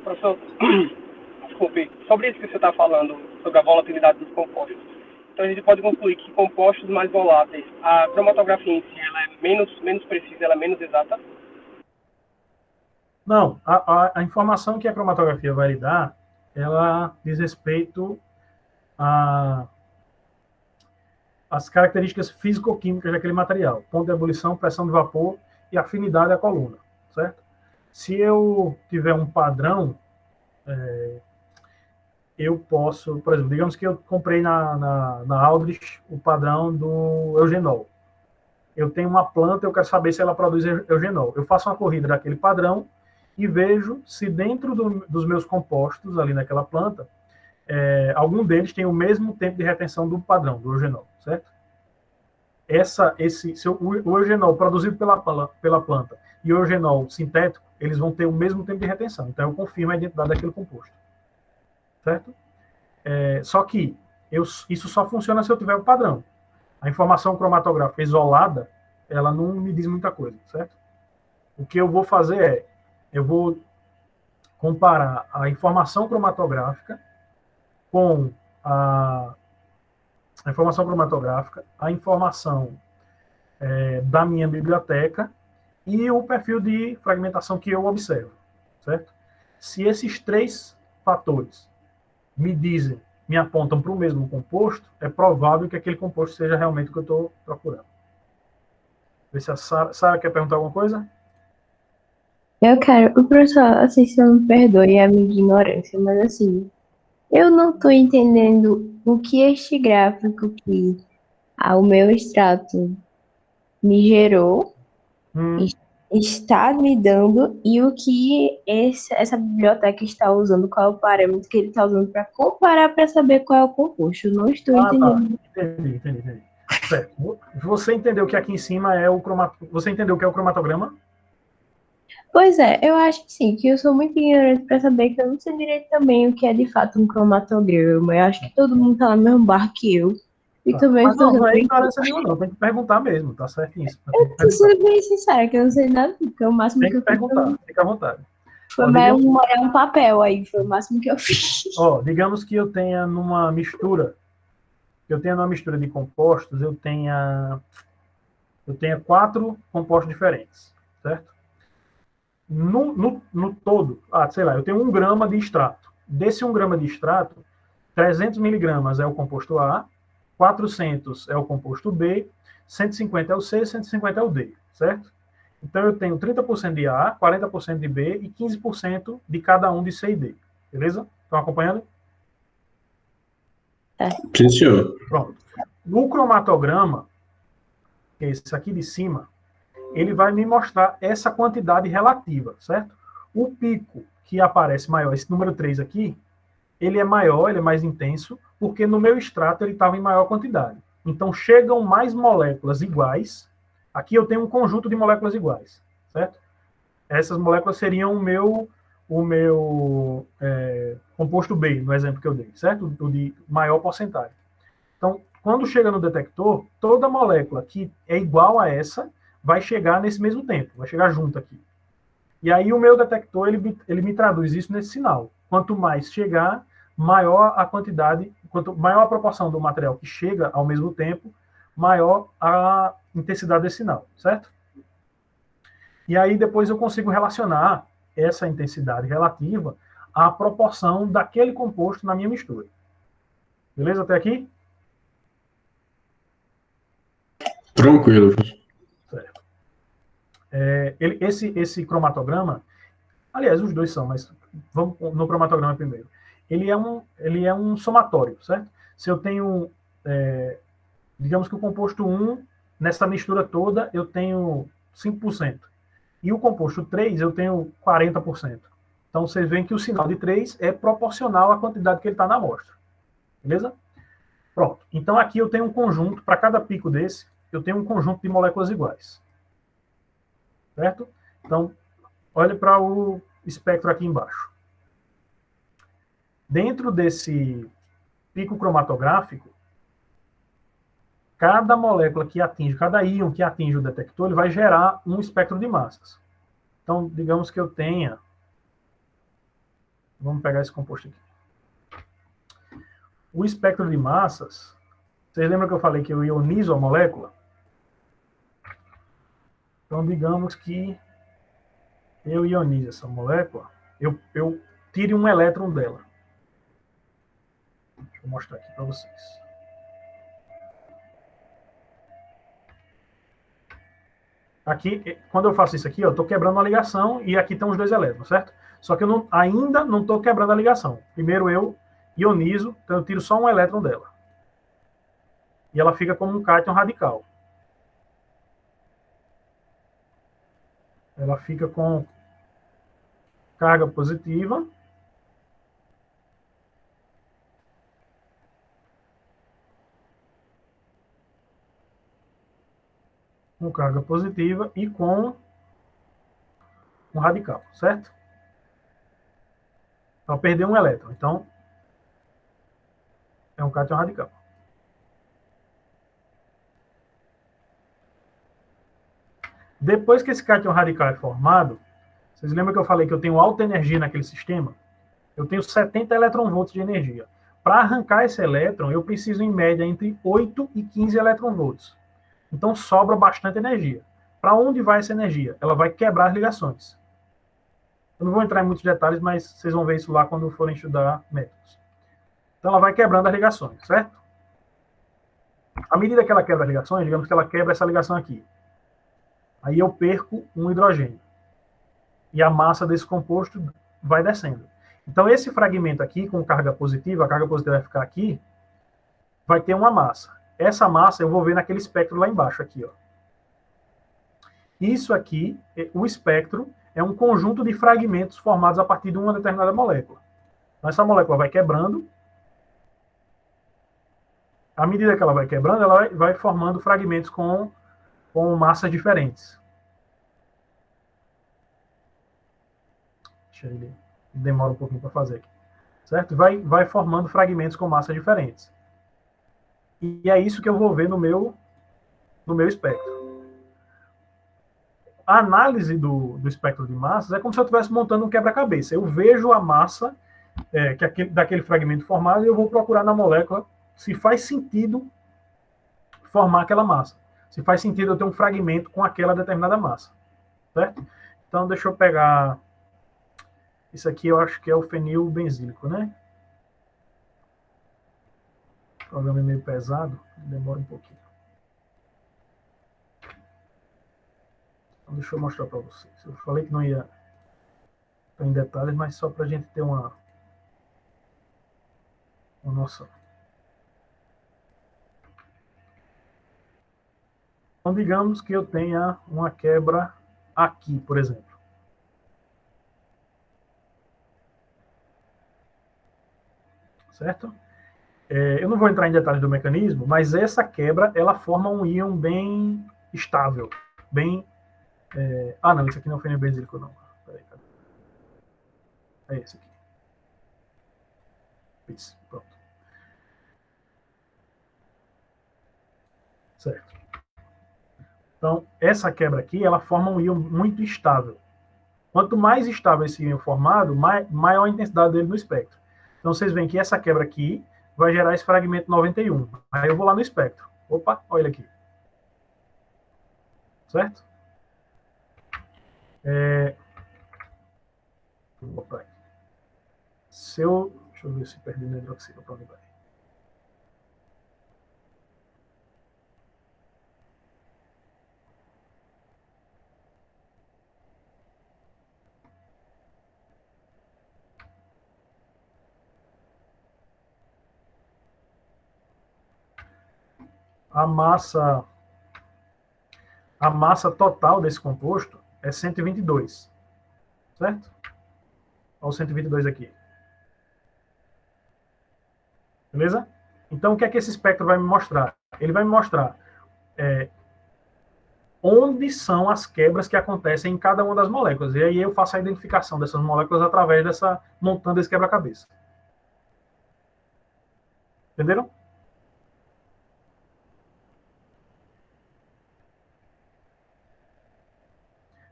Speaker 2: Professor, desculpe, sobre isso que você está falando, sobre a volatilidade dos compostos. Então a gente pode concluir que compostos mais voláteis, a cromatografia em si ela é menos precisa, ela é menos exata?
Speaker 1: Não, a informação que a cromatografia vai lhe dar, ela diz respeito às características físico-químicas daquele material, ponto de ebulição, pressão de vapor e afinidade à coluna, certo? Se eu tiver um padrão, eu posso, por exemplo, digamos que eu comprei na Aldrich o padrão do eugenol. Eu tenho uma planta, eu quero saber se ela produz eugenol. Eu faço uma corrida daquele padrão e vejo se dentro dos meus compostos ali naquela planta, algum deles tem o mesmo tempo de retenção do padrão, do eugenol, certo? O eugenol produzido pela planta e o eugenol sintético, eles vão ter o mesmo tempo de retenção. Então, eu confirmo a identidade daquele composto. Certo? Só que isso só funciona se eu tiver o padrão. A informação cromatográfica isolada, ela não me diz muita coisa, certo? O que eu vou fazer eu vou comparar a informação cromatográfica com a informação cromatográfica, a informação da minha biblioteca e o perfil de fragmentação que eu observo, certo? Se esses três fatores me apontam para o mesmo composto, é provável que aquele composto seja realmente o que eu estou procurando. Vê se a Sara quer perguntar alguma coisa?
Speaker 3: Eu quero, o professor, assim, se eu me perdoe a minha ignorância, mas assim, eu não estou entendendo o que este gráfico que o meu extrato me gerou está me dando e o que essa biblioteca está usando, qual é o parâmetro que ele está usando para comparar para saber qual é o composto. Eu não estou entendendo.
Speaker 1: Tá. Entendi. Certo. Você entendeu que aqui em cima é o cromatograma? Você entendeu o que é o cromatograma?
Speaker 3: Pois é, eu acho que sim, que eu sou muito ignorante para saber que eu não sei direito também o que é de fato um cromatograma. Eu acho que todo mundo tá no mesmo barco que eu. E
Speaker 1: Tá.
Speaker 3: também
Speaker 1: Mas
Speaker 3: estou
Speaker 1: não é
Speaker 3: bem.
Speaker 1: ignorância nenhuma, não. Tem que perguntar mesmo, tá certo isso.
Speaker 3: Eu tô sendo bem sincera, que eu não sei nada, porque o máximo
Speaker 1: Tem
Speaker 3: que
Speaker 1: que
Speaker 3: eu fiz
Speaker 1: perguntar, fica à vontade.
Speaker 3: foi mais molhar um papel aí, foi o máximo que eu fiz.
Speaker 1: Digamos que eu tenha numa mistura de compostos, eu tenha 4 compostos diferentes, certo? No todo, sei lá, eu tenho 1 grama de extrato. Desse 1 grama de extrato, 300 miligramas é o composto A, 400 é o composto B, 150 é o C, 150 é o D, certo? Então, eu tenho 30% de A, 40% de B e 15% de cada um de C e D. Beleza? Estão acompanhando?
Speaker 4: Sim, senhor.
Speaker 1: Pronto. No cromatograma, que é esse aqui de cima, ele vai me mostrar essa quantidade relativa, certo? O pico que aparece maior, esse número 3 aqui, ele é maior, ele é mais intenso, porque no meu extrato ele estava em maior quantidade. Então, chegam mais moléculas iguais. Aqui eu tenho um conjunto de moléculas iguais, certo? Essas moléculas seriam o meu composto B, no exemplo que eu dei, certo? O de maior porcentagem. Então, quando chega no detector, toda molécula que é igual a essa vai chegar nesse mesmo tempo, vai chegar junto aqui. E aí o meu detector, ele me traduz isso nesse sinal. Quanto mais chegar, maior a quantidade, quanto maior a proporção do material que chega ao mesmo tempo, maior a intensidade desse sinal, certo? E aí depois eu consigo relacionar essa intensidade relativa à proporção daquele composto na minha mistura. Beleza até aqui?
Speaker 4: Tranquilo.
Speaker 1: Certo. Esse cromatograma, aliás, os dois são, mas vamos no cromatograma primeiro. Ele é um somatório, certo? Se eu tenho, digamos que o composto 1, nessa mistura toda, eu tenho 5%. E o composto 3, eu tenho 40%. Então, vocês veem que o sinal de 3 é proporcional à quantidade que ele está na amostra. Beleza? Pronto. Então, aqui eu tenho um conjunto, para cada pico desse, eu tenho um conjunto de moléculas iguais. Certo? Então, olhe para o espectro aqui embaixo. Dentro desse pico cromatográfico, cada molécula que atinge, cada íon que atinge o detector, ele vai gerar um espectro de massas. Então, digamos que eu tenha... Vamos pegar esse composto aqui. O espectro de massas, vocês lembram que eu falei que eu ionizo a molécula? Então, digamos que eu ionizo essa molécula, eu tire um elétron dela. Deixa eu mostrar aqui para vocês. Aqui, quando eu faço isso aqui, eu estou quebrando uma ligação e aqui estão os dois elétrons, certo? Só que eu ainda não estou quebrando a ligação. Primeiro eu ionizo, então eu tiro só um elétron dela. E ela fica como um cátion radical. Ela fica com carga positiva. Com carga positiva e com um radical, certo? Então, perdeu um elétron. Então, é um cátion radical. Depois que esse cátion radical é formado, vocês lembram que eu falei que eu tenho alta energia naquele sistema? Eu tenho 70 eletronvolts de energia. Para arrancar esse elétron, eu preciso, em média, entre 8 e 15 eletronvolts. Então, sobra bastante energia. Para onde vai essa energia? Ela vai quebrar as ligações. Eu não vou entrar em muitos detalhes, mas vocês vão ver isso lá quando forem estudar métodos. Então, ela vai quebrando as ligações, certo? À medida que ela quebra as ligações, digamos que ela quebra essa ligação aqui. Aí eu perco um hidrogênio. E a massa desse composto vai descendo. Então, esse fragmento aqui, com carga positiva, a carga positiva vai ficar aqui, vai ter uma massa. Essa massa eu vou ver naquele espectro lá embaixo, aqui, ó. Isso aqui, o espectro, é um conjunto de fragmentos formados a partir de uma determinada molécula. Então, essa molécula vai quebrando. À medida que ela vai quebrando, ela vai formando fragmentos com massas diferentes. Deixa ele... Demora um pouquinho para fazer aqui. Certo? Vai formando fragmentos com massas diferentes. E é isso que eu vou ver no meu espectro. A análise do espectro de massas é como se eu estivesse montando um quebra-cabeça. Eu vejo a massa daquele fragmento formado e eu vou procurar na molécula se faz sentido formar aquela massa. Se faz sentido eu ter um fragmento com aquela determinada massa. Certo? Então, deixa eu pegar... Isso aqui eu acho que é o fenilbenzílico, né? O programa é meio pesado, demora um pouquinho. Então, deixa eu mostrar para vocês. Eu falei que não ia em detalhes, mas só para a gente ter uma noção. Então, digamos que eu tenha uma quebra aqui, por exemplo. Certo? Eu não vou entrar em detalhes do mecanismo, mas essa quebra, ela forma um íon bem estável, bem... não, isso aqui não foi nem benzílico, não. Peraí, cadê? É esse aqui. Isso, pronto. Certo. Então, essa quebra aqui, ela forma um íon muito estável. Quanto mais estável esse íon formado, maior a intensidade dele no espectro. Então, vocês veem que essa quebra aqui vai gerar esse fragmento 91. Aí eu vou lá no espectro. Opa, olha ele aqui. Certo? Opa. Deixa eu ver se perdi no hidroxila para onde vai. A massa total desse composto é 122, certo? Olha o 122 aqui. Beleza? Então, o que é que esse espectro vai me mostrar? Ele vai me mostrar onde são as quebras que acontecem em cada uma das moléculas. E aí eu faço a identificação dessas moléculas através dessa, montando esse quebra-cabeça. Entenderam?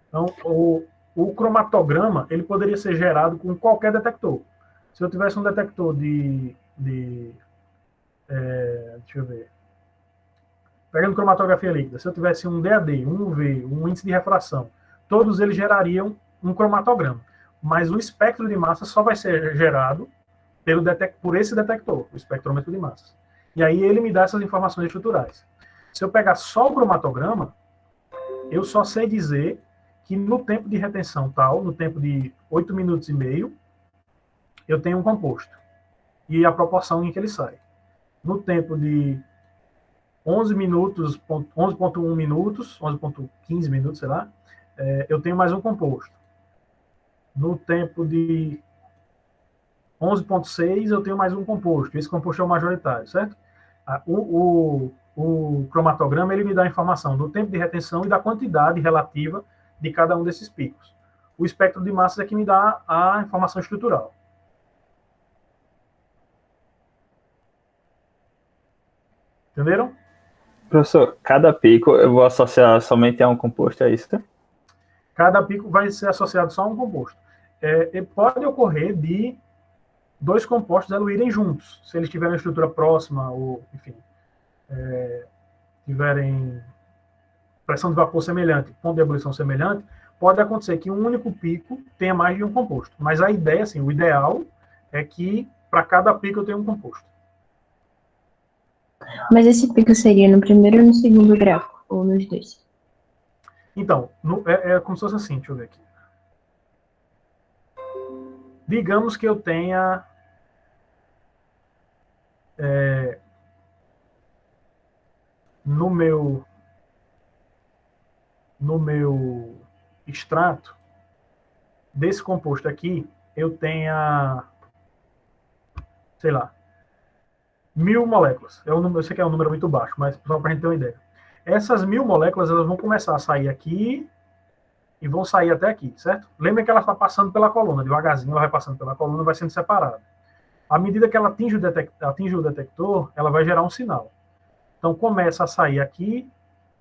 Speaker 1: Então, o cromatograma, ele poderia ser gerado com qualquer detector. Se eu tivesse um detector deixa eu ver. Pegando cromatografia líquida, se eu tivesse um DAD, um UV, um índice de refração, todos eles gerariam um cromatograma. Mas o espectro de massa só vai ser gerado por esse detector, o espectrômetro de massas. E aí ele me dá essas informações estruturais. Se eu pegar só o cromatograma, eu só sei dizer que no tempo de retenção tal, no tempo de 8 minutos e meio, eu tenho um composto. E a proporção em que ele sai. No tempo de 11 minutos, 11,1 minutos, 11,15 minutos, sei lá, eu tenho mais um composto. No tempo de 11,6 eu tenho mais um composto. Esse composto é o majoritário, certo? O cromatograma ele me dá a informação do tempo de retenção e da quantidade relativa de cada um desses picos. O espectro de massas é que me dá a informação estrutural. Entenderam?
Speaker 5: Professor, cada pico eu vou associar somente a um composto, é isso?
Speaker 1: Cada pico vai ser associado só a um composto. Pode ocorrer de dois compostos eluírem juntos, se eles tiverem uma estrutura próxima, ou, enfim, tiverem pressão de vapor semelhante, ponto de ebulição semelhante, pode acontecer que um único pico tenha mais de um composto. Mas a ideia, assim, o ideal é que para cada pico eu tenha um composto.
Speaker 3: Mas esse pico seria no primeiro ou no segundo gráfico? Ou nos dois?
Speaker 1: Então, é como se fosse assim, deixa eu ver aqui. Digamos que eu tenha no meu extrato desse composto aqui, eu tenha, sei lá, 1000 moléculas. Eu sei que é um número muito baixo, mas só para a gente ter uma ideia. Essas 1000 moléculas, elas vão começar a sair aqui e vão sair até aqui, certo? Lembra que ela está passando pela coluna, devagarzinho ela vai passando pela coluna e vai sendo separada. À medida que ela atinge o detector, ela vai gerar um sinal. Então, começa a sair aqui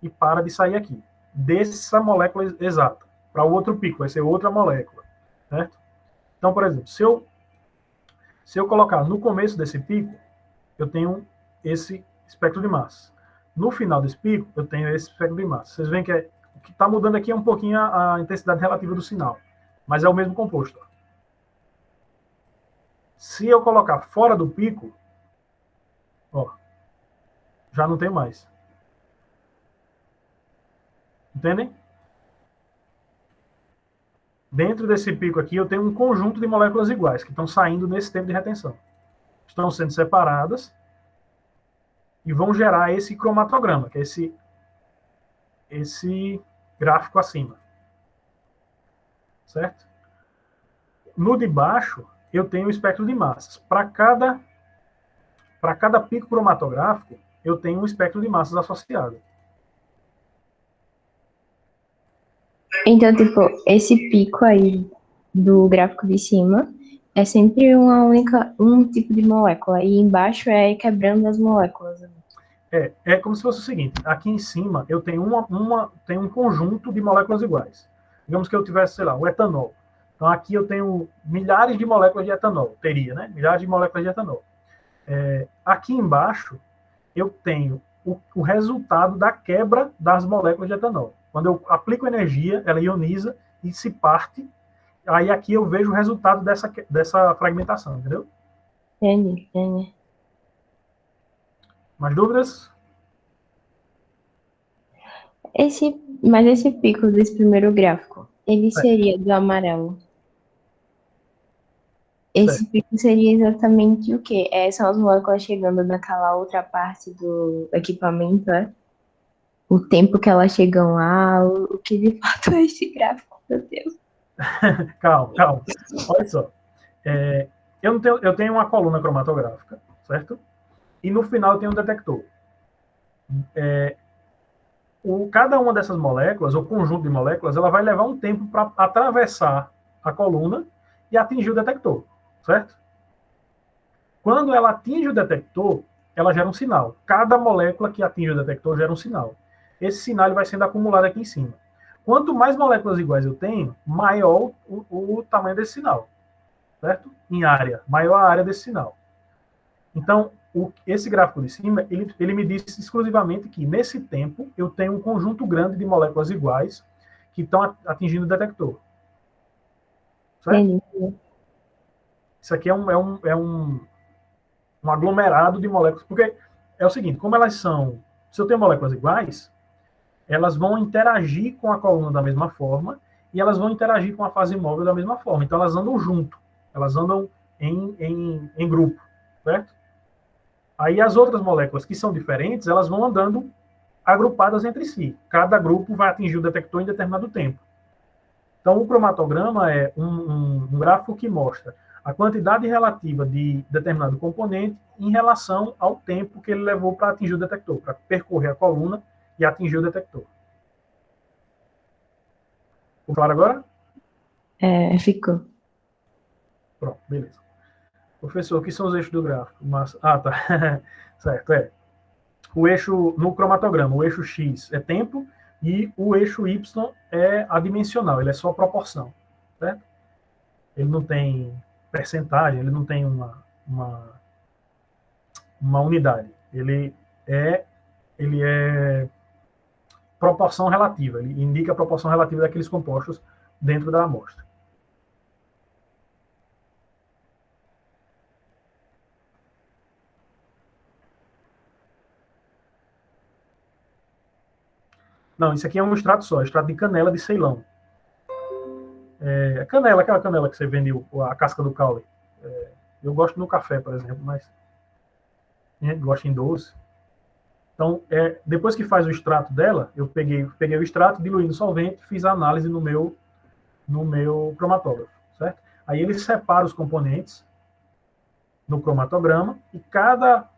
Speaker 1: e para de sair aqui. Dessa molécula exata. Para o outro pico, vai ser outra molécula. Certo? Então, por exemplo, se eu colocar no começo desse pico, eu tenho esse espectro de massa. No final desse pico, eu tenho esse espectro de massa. Vocês veem que o que está mudando aqui é um pouquinho a intensidade relativa do sinal. Mas é o mesmo composto. Se eu colocar fora do pico, ó, já não tenho mais. Entendem? Dentro desse pico aqui, eu tenho um conjunto de moléculas iguais, que estão saindo nesse tempo de retenção. Estão sendo separadas e vão gerar esse cromatograma, que é esse gráfico acima. Certo? No de baixo, eu tenho o espectro de massas. Para cada pico cromatográfico, eu tenho um espectro de massas associado.
Speaker 3: Então, tipo, esse pico aí do gráfico de cima é sempre um tipo de molécula, e embaixo é quebrando as moléculas.
Speaker 1: É como se fosse o seguinte: aqui em cima eu tenho tenho um conjunto de moléculas iguais. Digamos que eu tivesse, sei lá, o etanol. Então aqui eu tenho milhares de moléculas de etanol, teria, né? Milhares de moléculas de etanol. Aqui embaixo eu tenho o resultado da quebra das moléculas de etanol. Quando eu aplico energia, ela ioniza e se parte. Aí aqui eu vejo o resultado dessa fragmentação, entendeu?
Speaker 3: Entendi.
Speaker 1: Mais dúvidas?
Speaker 3: Mas esse pico desse primeiro gráfico, ele seria do amarelo. Esse pico seria exatamente o quê? São as moléculas chegando naquela outra parte do equipamento, é? O tempo que elas chegam lá, o que de fato é esse gráfico, meu Deus.
Speaker 1: Calma. Olha só. Eu tenho uma coluna cromatográfica, certo? E no final eu tenho um detector. Cada uma dessas moléculas, ou conjunto de moléculas, ela vai levar um tempo para atravessar a coluna e atingir o detector, certo? Quando ela atinge o detector, ela gera um sinal. Cada molécula que atinge o detector gera um sinal. Esse sinal vai sendo acumulado aqui em cima. Quanto mais moléculas iguais eu tenho, maior o tamanho desse sinal, certo? Em área, maior a área desse sinal. Então, esse gráfico de cima, ele me diz exclusivamente que, nesse tempo, eu tenho um conjunto grande de moléculas iguais que estão atingindo o detector. Certo?
Speaker 3: Entendi.
Speaker 1: Isso aqui é um aglomerado de moléculas, porque é o seguinte, como elas são, se eu tenho moléculas iguais, elas vão interagir com a coluna da mesma forma e elas vão interagir com a fase móvel da mesma forma. Então, elas andam junto, elas andam em grupo, certo? Aí as outras moléculas que são diferentes, elas vão andando agrupadas entre si. Cada grupo vai atingir o detector em determinado tempo. Então, o cromatograma é um gráfico que mostra a quantidade relativa de determinado componente em relação ao tempo que ele levou para atingir o detector, para percorrer a coluna e atingir o detector. Ficou claro agora?
Speaker 3: Ficou.
Speaker 1: Pronto, beleza. Professor, o que são os eixos do gráfico? Tá. Certo, o eixo, no cromatograma, o eixo X é tempo e o eixo Y é adimensional, ele é só proporção, certo? Ele não tem percentagem, ele não tem uma unidade. Ele é proporção relativa, ele indica a proporção relativa daqueles compostos dentro da amostra. Não, isso aqui é um extrato só, extrato de canela de Ceilão. Canela, aquela canela que você vende a casca do caule. Eu gosto no café, por exemplo, mas a gente gosta em doce. Então, depois que faz o extrato dela, eu peguei o extrato, diluí no solvente, fiz a análise no meu cromatógrafo, certo? Aí ele separa os componentes no cromatograma e cada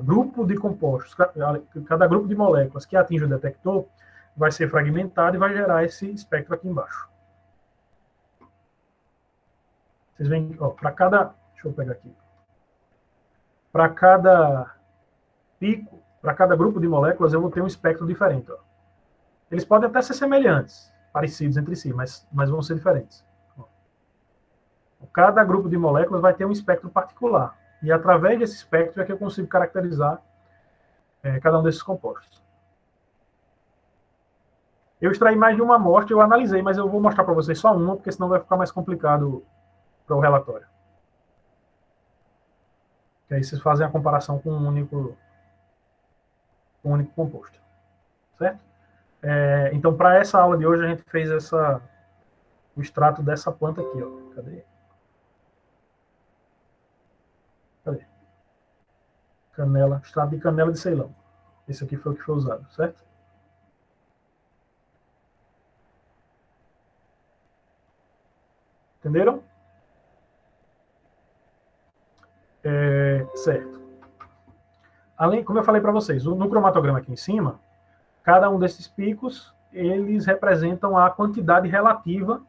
Speaker 1: grupo de compostos, cada grupo de moléculas que atinge o detector vai ser fragmentado e vai gerar esse espectro aqui embaixo. Vocês veem, para cada... Deixa eu pegar aqui. Para cada pico, para cada grupo de moléculas, eu vou ter um espectro diferente. Eles podem até ser semelhantes, parecidos entre si, mas vão ser diferentes. Cada grupo de moléculas vai ter um espectro particular. E através desse espectro é que eu consigo caracterizar cada um desses compostos. Eu extraí mais de uma amostra, eu analisei, mas eu vou mostrar para vocês só uma, porque senão vai ficar mais complicado para o relatório. E aí vocês fazem a comparação com um único um único composto, certo? Então, para essa aula de hoje, a gente fez o extrato dessa planta aqui, ó. Cadê? Canela, extrato de canela de Ceilão. Esse aqui foi o que foi usado, certo? Entenderam? Certo. Além, como eu falei para vocês, no cromatograma aqui em cima, cada um desses picos, eles representam a quantidade relativa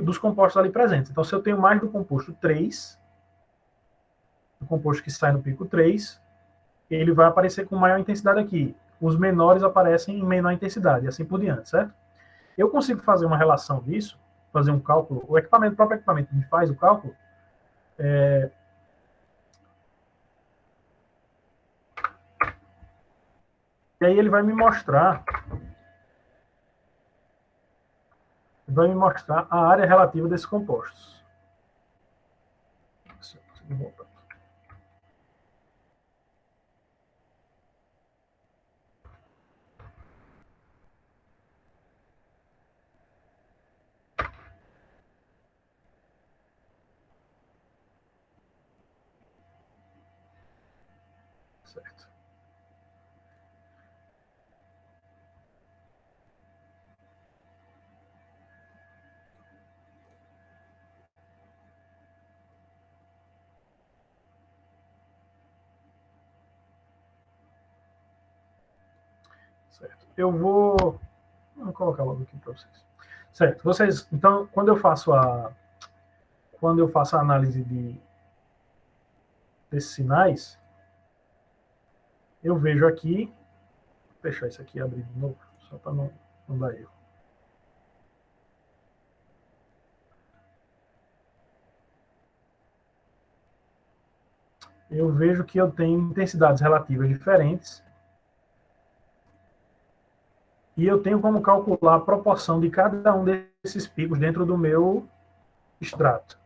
Speaker 1: dos compostos ali presentes. Então, se eu tenho mais do composto 3, o composto que sai no pico 3, ele vai aparecer com maior intensidade aqui. Os menores aparecem em menor intensidade, e assim por diante, certo? Eu consigo fazer uma relação disso, fazer um cálculo, o próprio equipamento me faz o cálculo, e aí ele vai me mostrar a área relativa desses compostos. Certo. Certo. Vou colocar logo aqui para vocês. Certo. Vocês, então, quando eu faço a análise desses sinais, eu vejo aqui, vou fechar isso aqui e abrir de novo, só para não dar erro. Eu vejo que eu tenho intensidades relativas diferentes e eu tenho como calcular a proporção de cada um desses picos dentro do meu extrato.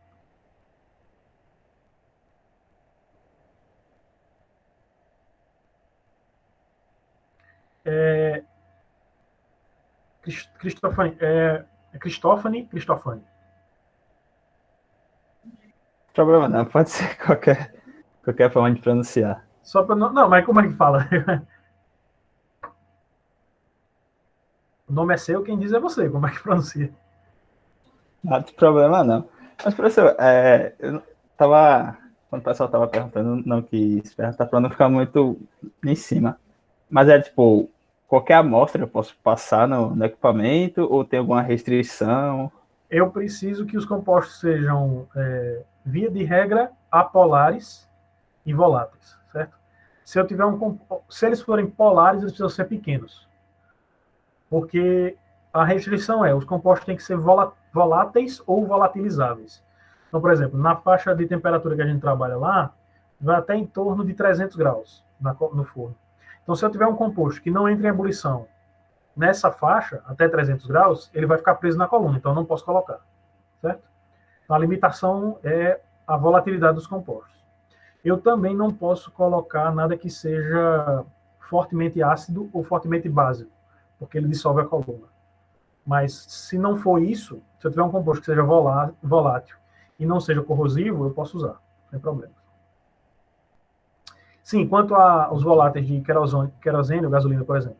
Speaker 1: Cristófani.
Speaker 5: Problema não, pode ser qualquer forma de pronunciar.
Speaker 1: Só para não, mas como é que fala? O nome é seu, quem diz é você, como é que pronuncia?
Speaker 5: Não tem problema não. Mas, professor, quando o pessoal estava perguntando, não quis perguntar para não ficar muito em cima. Mas tipo, qualquer amostra eu posso passar no equipamento ou tem alguma restrição?
Speaker 1: Eu preciso que os compostos sejam, via de regra, apolares e voláteis, certo? Se eles forem polares, eles precisam ser pequenos. Porque a restrição os compostos têm que ser voláteis ou volatilizáveis. Então, por exemplo, na faixa de temperatura que a gente trabalha lá, vai até em torno de 300 graus no forno. Então, se eu tiver um composto que não entra em ebulição nessa faixa, até 300 graus, ele vai ficar preso na coluna, então eu não posso colocar, certo? Então, a limitação é a volatilidade dos compostos. Eu também não posso colocar nada que seja fortemente ácido ou fortemente básico, porque ele dissolve a coluna. Mas, se não for isso, se eu tiver um composto que seja volátil e não seja corrosivo, eu posso usar, sem problema. Sim, quanto aos voláteis de querosene ou gasolina, por exemplo,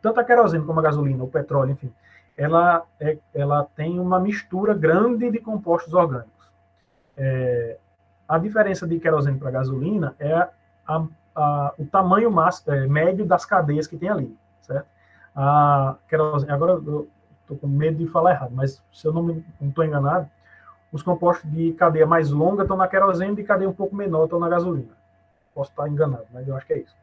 Speaker 1: tanto a querosene como a gasolina, o petróleo, enfim, ela tem uma mistura grande de compostos orgânicos. A diferença de querosene para gasolina é o tamanho médio das cadeias que tem ali, certo? A querosene, agora eu estou com medo de falar errado, mas se eu não estou enganado, os compostos de cadeia mais longa estão na querosene e de cadeia um pouco menor estão na gasolina. Posso estar enganado, mas eu acho que é isso.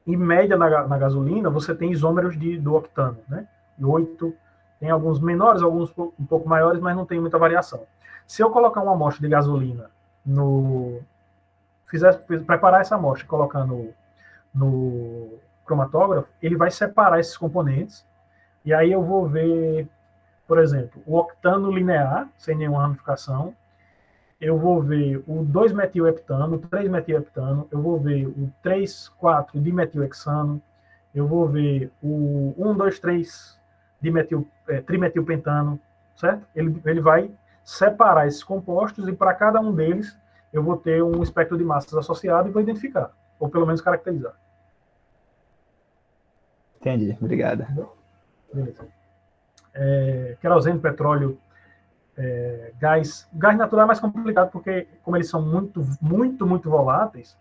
Speaker 1: Em média, na gasolina, você tem isômeros do octano, né? 8, tem alguns menores, alguns um pouco maiores, mas não tem muita variação. Se eu colocar uma amostra de gasolina preparar essa amostra e colocar no cromatógrafo, ele vai separar esses componentes, e aí eu vou ver, por exemplo, o octano linear, sem nenhuma ramificação, eu vou ver o 2-metilheptano, o 3-metilheptano, eu vou ver o 3,4-dimetilhexano, eu vou ver o 1,2,3 trimetilpentano, certo? Ele vai separar esses compostos e para cada um deles eu vou ter um espectro de massas associado e vou identificar, ou pelo menos caracterizar.
Speaker 5: Entendi, obrigado.
Speaker 1: Beleza. Querosene, petróleo, gás natural é mais complicado porque, como eles são muito voláteis,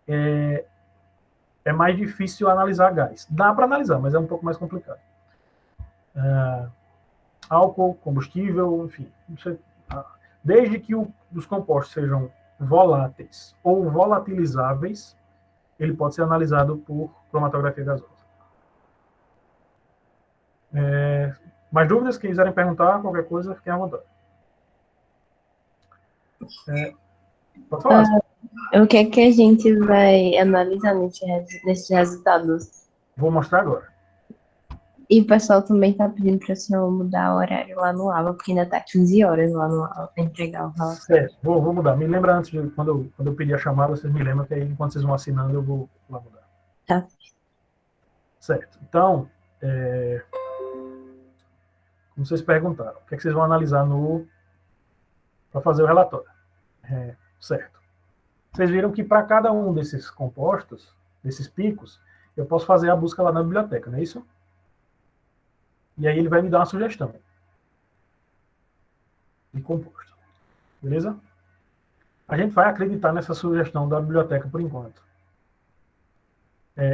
Speaker 1: é mais difícil analisar gás. Dá para analisar, mas é um pouco mais complicado. Álcool, combustível, enfim. Desde que os compostos sejam voláteis ou volatilizáveis, ele pode ser analisado por cromatografia gasosa. Mais dúvidas? Quem quiserem perguntar, qualquer coisa, fiquem à vontade. Pode falar.
Speaker 3: O que é que a gente vai analisar nesses resultados?
Speaker 1: Vou mostrar agora.
Speaker 3: E o pessoal também tá pedindo para o senhor mudar o horário lá no aula, porque ainda tá 15 horas lá no aula para entregar o relatório.
Speaker 1: Certo, vou mudar. Me lembra antes, quando eu pedir a chamada, vocês me lembram que aí, enquanto vocês vão assinando, eu vou lá mudar.
Speaker 3: Tá.
Speaker 1: Certo. Então, como vocês perguntaram, o que é que vocês vão analisar para fazer o relatório? Certo. Vocês viram que para cada um desses compostos, desses picos, eu posso fazer a busca lá na biblioteca, não é isso? E aí ele vai me dar uma sugestão de composto. Beleza? A gente vai acreditar nessa sugestão da biblioteca por enquanto.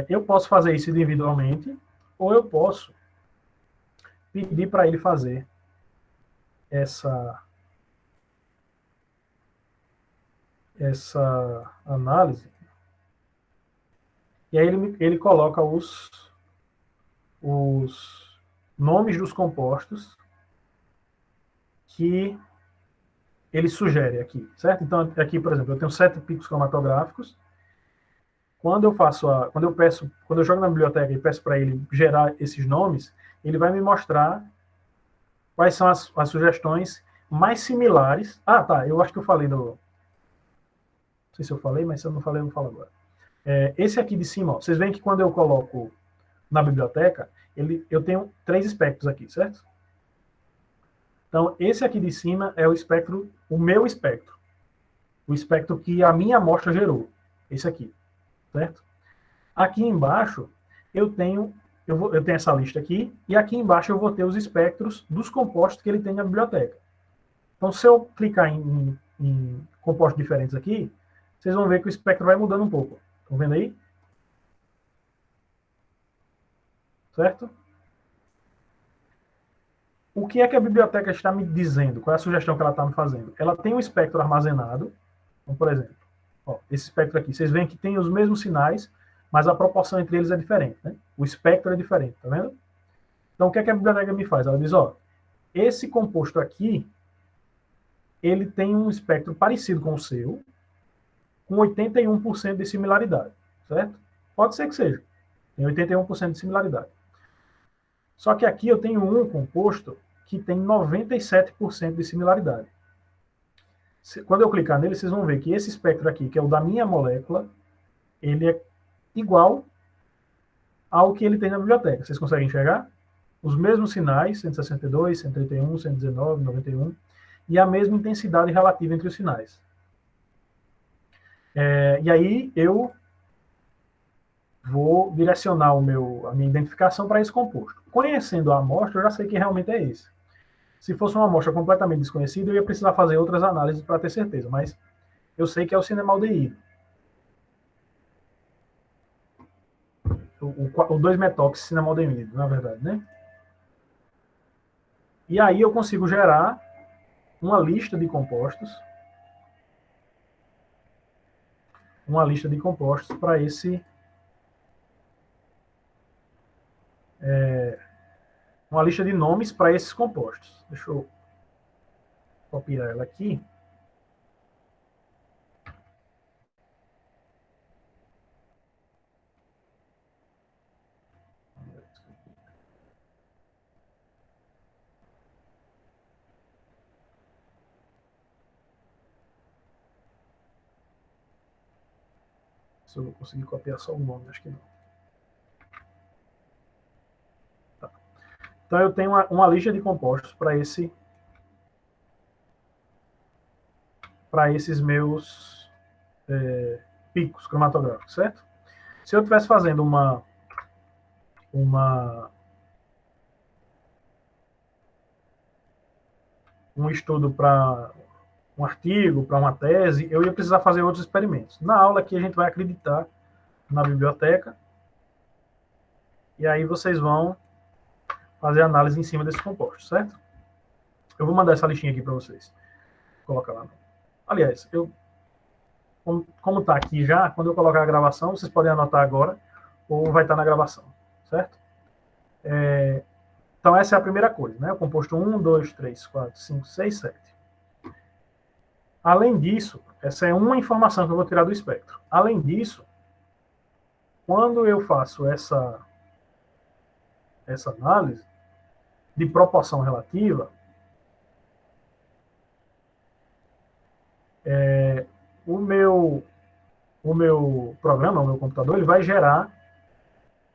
Speaker 1: Eu posso fazer isso individualmente, ou eu posso pedir para ele fazer essa análise. E aí ele coloca os nomes dos compostos que ele sugere aqui, certo? Então, aqui, por exemplo, eu tenho 7 picos cromatográficos. Quando eu jogo na biblioteca e peço para ele gerar esses nomes, ele vai me mostrar quais são as sugestões mais similares. Ah, tá, eu acho que eu falei não sei se eu falei, mas se eu não falei, eu vou falar agora. Esse aqui de cima, ó, vocês veem que quando eu coloco na biblioteca, eu tenho 3 espectros aqui, certo? Então, esse aqui de cima é o meu espectro. O espectro que a minha amostra gerou. Esse aqui, certo? Aqui embaixo, eu tenho essa lista aqui, e aqui embaixo eu vou ter os espectros dos compostos que ele tem na biblioteca. Então, se eu clicar em compostos diferentes aqui, vocês vão ver que o espectro vai mudando um pouco. Estão vendo aí? Certo? O que é que a biblioteca está me dizendo? Qual é a sugestão que ela está me fazendo? Ela tem um espectro armazenado. Então, por exemplo, esse espectro aqui. Vocês veem que tem os mesmos sinais, mas a proporção entre eles é diferente. Né? O espectro é diferente, tá vendo? Então, o que é que a biblioteca me faz? Ela diz, esse composto aqui, ele tem um espectro parecido com o seu, com 81% de similaridade, certo? Pode ser que seja. Tem 81% de similaridade. Só que aqui eu tenho um composto que tem 97% de similaridade. Quando eu clicar nele, vocês vão ver que esse espectro aqui, que é o da minha molécula, ele é igual ao que ele tem na biblioteca. Vocês conseguem enxergar? Os mesmos sinais, 162, 131, 119, 91, e a mesma intensidade relativa entre os sinais. E aí eu vou direcionar a minha identificação para esse composto. Conhecendo a amostra, eu já sei que realmente é esse. Se fosse uma amostra completamente desconhecida, eu ia precisar fazer outras análises para ter certeza, mas eu sei que é o cinemaldeído. O 2-metox cinemaldeído, na verdade, né? E aí eu consigo gerar uma lista de compostos para esse uma lista de nomes para esses compostos. Deixa eu copiar ela aqui. Se eu vou conseguir copiar só o nome, acho que não. Tá. Então, eu tenho uma lista de compostos para esses meus picos cromatográficos, certo? Se eu estivesse fazendo um estudo para um artigo, para uma tese, eu ia precisar fazer outros experimentos. Na aula aqui a gente vai acreditar na biblioteca e aí vocês vão fazer análise em cima desses compostos, certo? Eu vou mandar essa listinha aqui para vocês. Coloca lá. Aliás, como está aqui já, quando eu colocar a gravação, vocês podem anotar agora ou vai estar na gravação, certo? Então, essa é a primeira coisa, né? O composto 1, 2, 3, 4, 5, 6, 7. Além disso, essa é uma informação que eu vou tirar do espectro. Além disso, quando eu faço essa análise de proporção relativa, o meu programa, o meu computador, ele vai gerar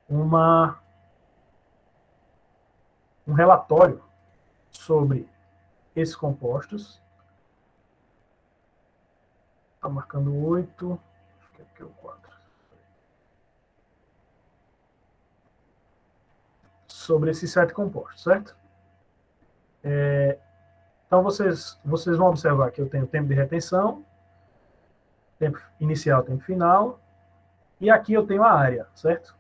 Speaker 1: um relatório sobre esses compostos. Está marcando 8, acho que aqui é o 4. Sobre esses 7 compostos, certo? Então, vocês vão observar que eu tenho tempo de retenção, tempo inicial, tempo final, e aqui eu tenho a área, certo?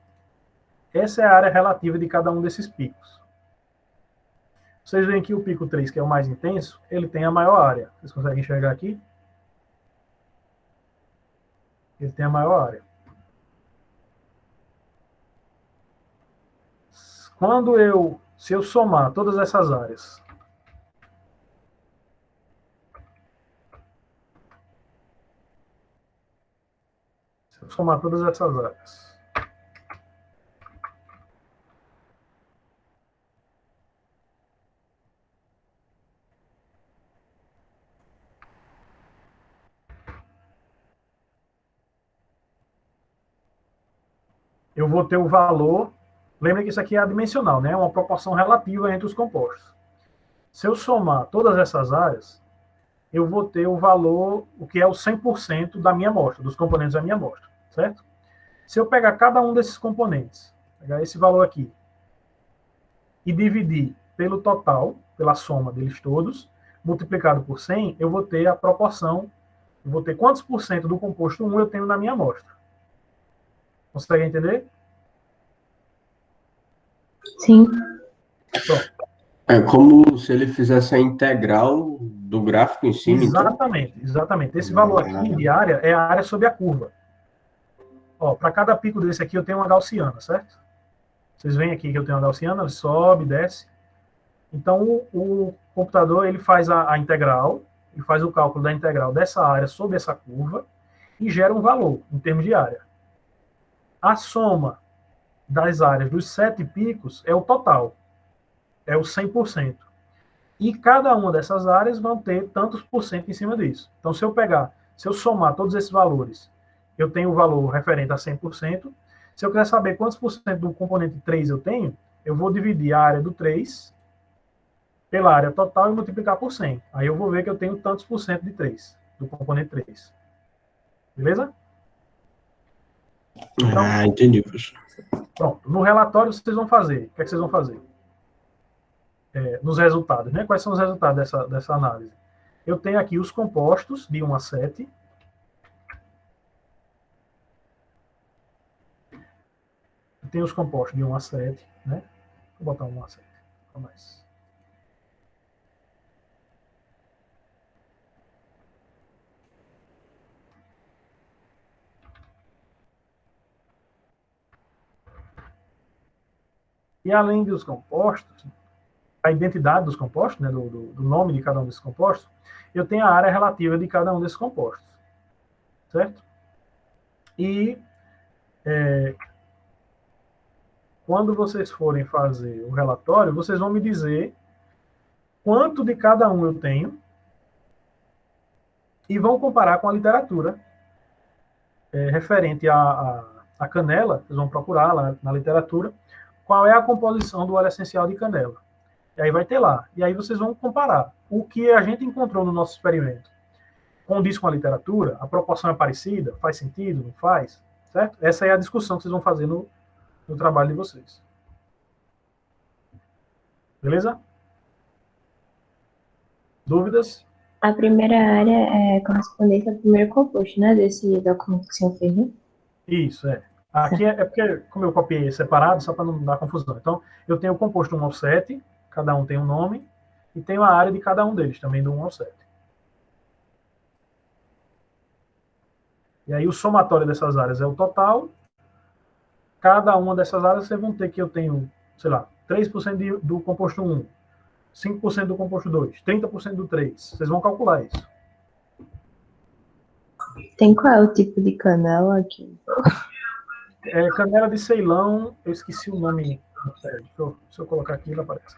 Speaker 1: Essa é a área relativa de cada um desses picos. Vocês veem que o pico 3, que é o mais intenso, ele tem a maior área. Vocês conseguem enxergar aqui? Ele tem a maior área. Se eu somar todas essas áreas, eu vou ter o valor. Lembra que isso aqui é adimensional, né? É uma proporção relativa entre os compostos. Se eu somar todas essas áreas, eu vou ter o valor, o que é o 100% da minha amostra, dos componentes da minha amostra, certo? Se eu pegar cada um desses componentes, pegar esse valor aqui, e dividir pelo total, pela soma deles todos, multiplicado por 100, eu vou ter a proporção, eu vou ter quantos por cento do composto 1 eu tenho na minha amostra. Consegue entender?
Speaker 3: Sim.
Speaker 1: Pronto.
Speaker 4: É como se ele fizesse a integral do gráfico em cima,
Speaker 1: Exatamente, então? Exatamente. Esse valor aqui de área é a área sobre a curva. Para cada pico desse aqui eu tenho uma gaussiana, certo? Vocês veem aqui que eu tenho uma gaussiana, ele sobe, desce. Então, o computador ele faz a integral, ele faz o cálculo da integral dessa área sobre essa curva e gera um valor em termos de área. A soma das áreas dos 7 picos é o total, é o 100%. E cada uma dessas áreas vão ter tantos por cento em cima disso. Então, se eu somar todos esses valores, eu tenho o valor referente a 100%. Se eu quiser saber quantos por cento do componente 3 eu tenho, eu vou dividir a área do 3 pela área total e multiplicar por 100. Aí eu vou ver que eu tenho tantos por cento de 3, do componente 3. Beleza?
Speaker 4: Então, entendi, professor.
Speaker 1: Pronto. No relatório, vocês vão fazer. O que é que vocês vão fazer? Nos resultados, né? Quais são os resultados dessa análise? Eu tenho aqui os compostos de 1 a 7. Eu tenho os compostos de 1 a 7, né? Vou botar 1 a 7. Fica mais. E além dos compostos, a identidade dos compostos, né, do nome de cada um desses compostos, eu tenho a área relativa de cada um desses compostos. Certo? E quando vocês forem fazer o relatório, vocês vão me dizer quanto de cada um eu tenho e vão comparar com a literatura referente à canela, vocês vão procurar lá na literatura, qual é a composição do óleo essencial de canela. E aí vai ter lá. E aí vocês vão comparar o que a gente encontrou no nosso experimento condiz com a literatura, a proporção é parecida, faz sentido, não faz, certo? Essa é a discussão que vocês vão fazer no trabalho de vocês. Beleza? Dúvidas?
Speaker 3: A primeira área é correspondente ao primeiro composto, né? Desse documento que o senhor fez, né?
Speaker 1: Isso, é. Aqui é porque, como eu copiei separado, só para não dar confusão. Então, eu tenho o composto 1 ao 7, cada um tem um nome, e tenho a área de cada um deles, também do 1 ao 7. E aí o somatório dessas áreas é o total. Cada uma dessas áreas vocês vão ter que eu tenho, sei lá, 3% do composto 1, 5% do composto 2, 30% do 3. Vocês vão calcular isso.
Speaker 3: Tem qual é o tipo de canela aqui?
Speaker 1: Canela de Ceilão, eu esqueci o nome. Se eu colocar aqui, ela aparece.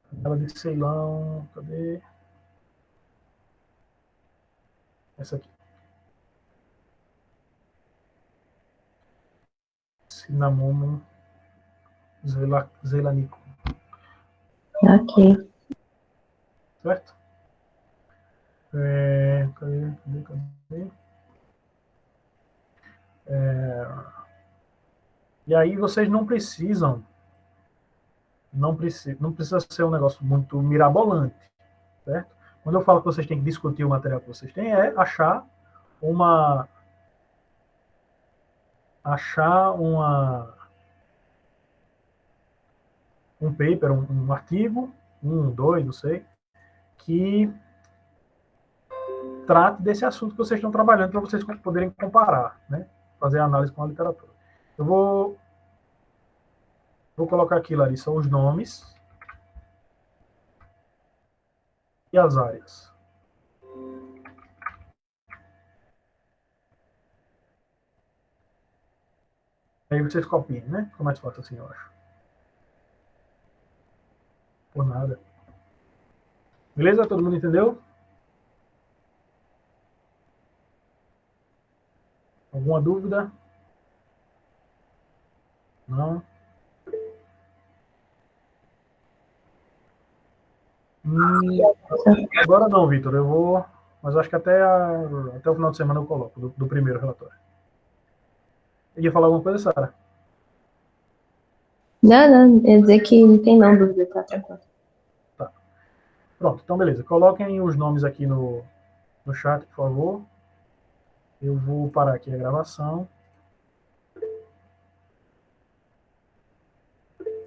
Speaker 1: Canela de Ceilão, cadê? Essa aqui. Cinnamomum zeylanicum.
Speaker 3: Ok.
Speaker 1: Certo? Cadê? E aí vocês não precisam, não precisa ser um negócio muito mirabolante, certo? Quando eu falo que vocês têm que discutir o material que vocês têm, é achar um paper, um artigo, dois, não sei, que trate desse assunto que vocês estão trabalhando para vocês poderem comparar, né? Fazer a análise com a literatura. Eu vou colocar aqui, Larissa, os nomes e as áreas. Aí vocês copiem, né? Fica mais fácil assim, eu acho. Por nada. Beleza? Todo mundo entendeu? Alguma dúvida? Não? Agora não, Vitor. Eu vou... Mas acho que até o final de semana eu coloco, do primeiro relatório. Você ia falar alguma coisa, Sara?
Speaker 3: Não. Quer dizer que não tem não dúvida, tá tranquilo.
Speaker 1: Tá. Pronto, então beleza. Coloquem os nomes aqui no chat, por favor. Eu vou parar aqui a gravação.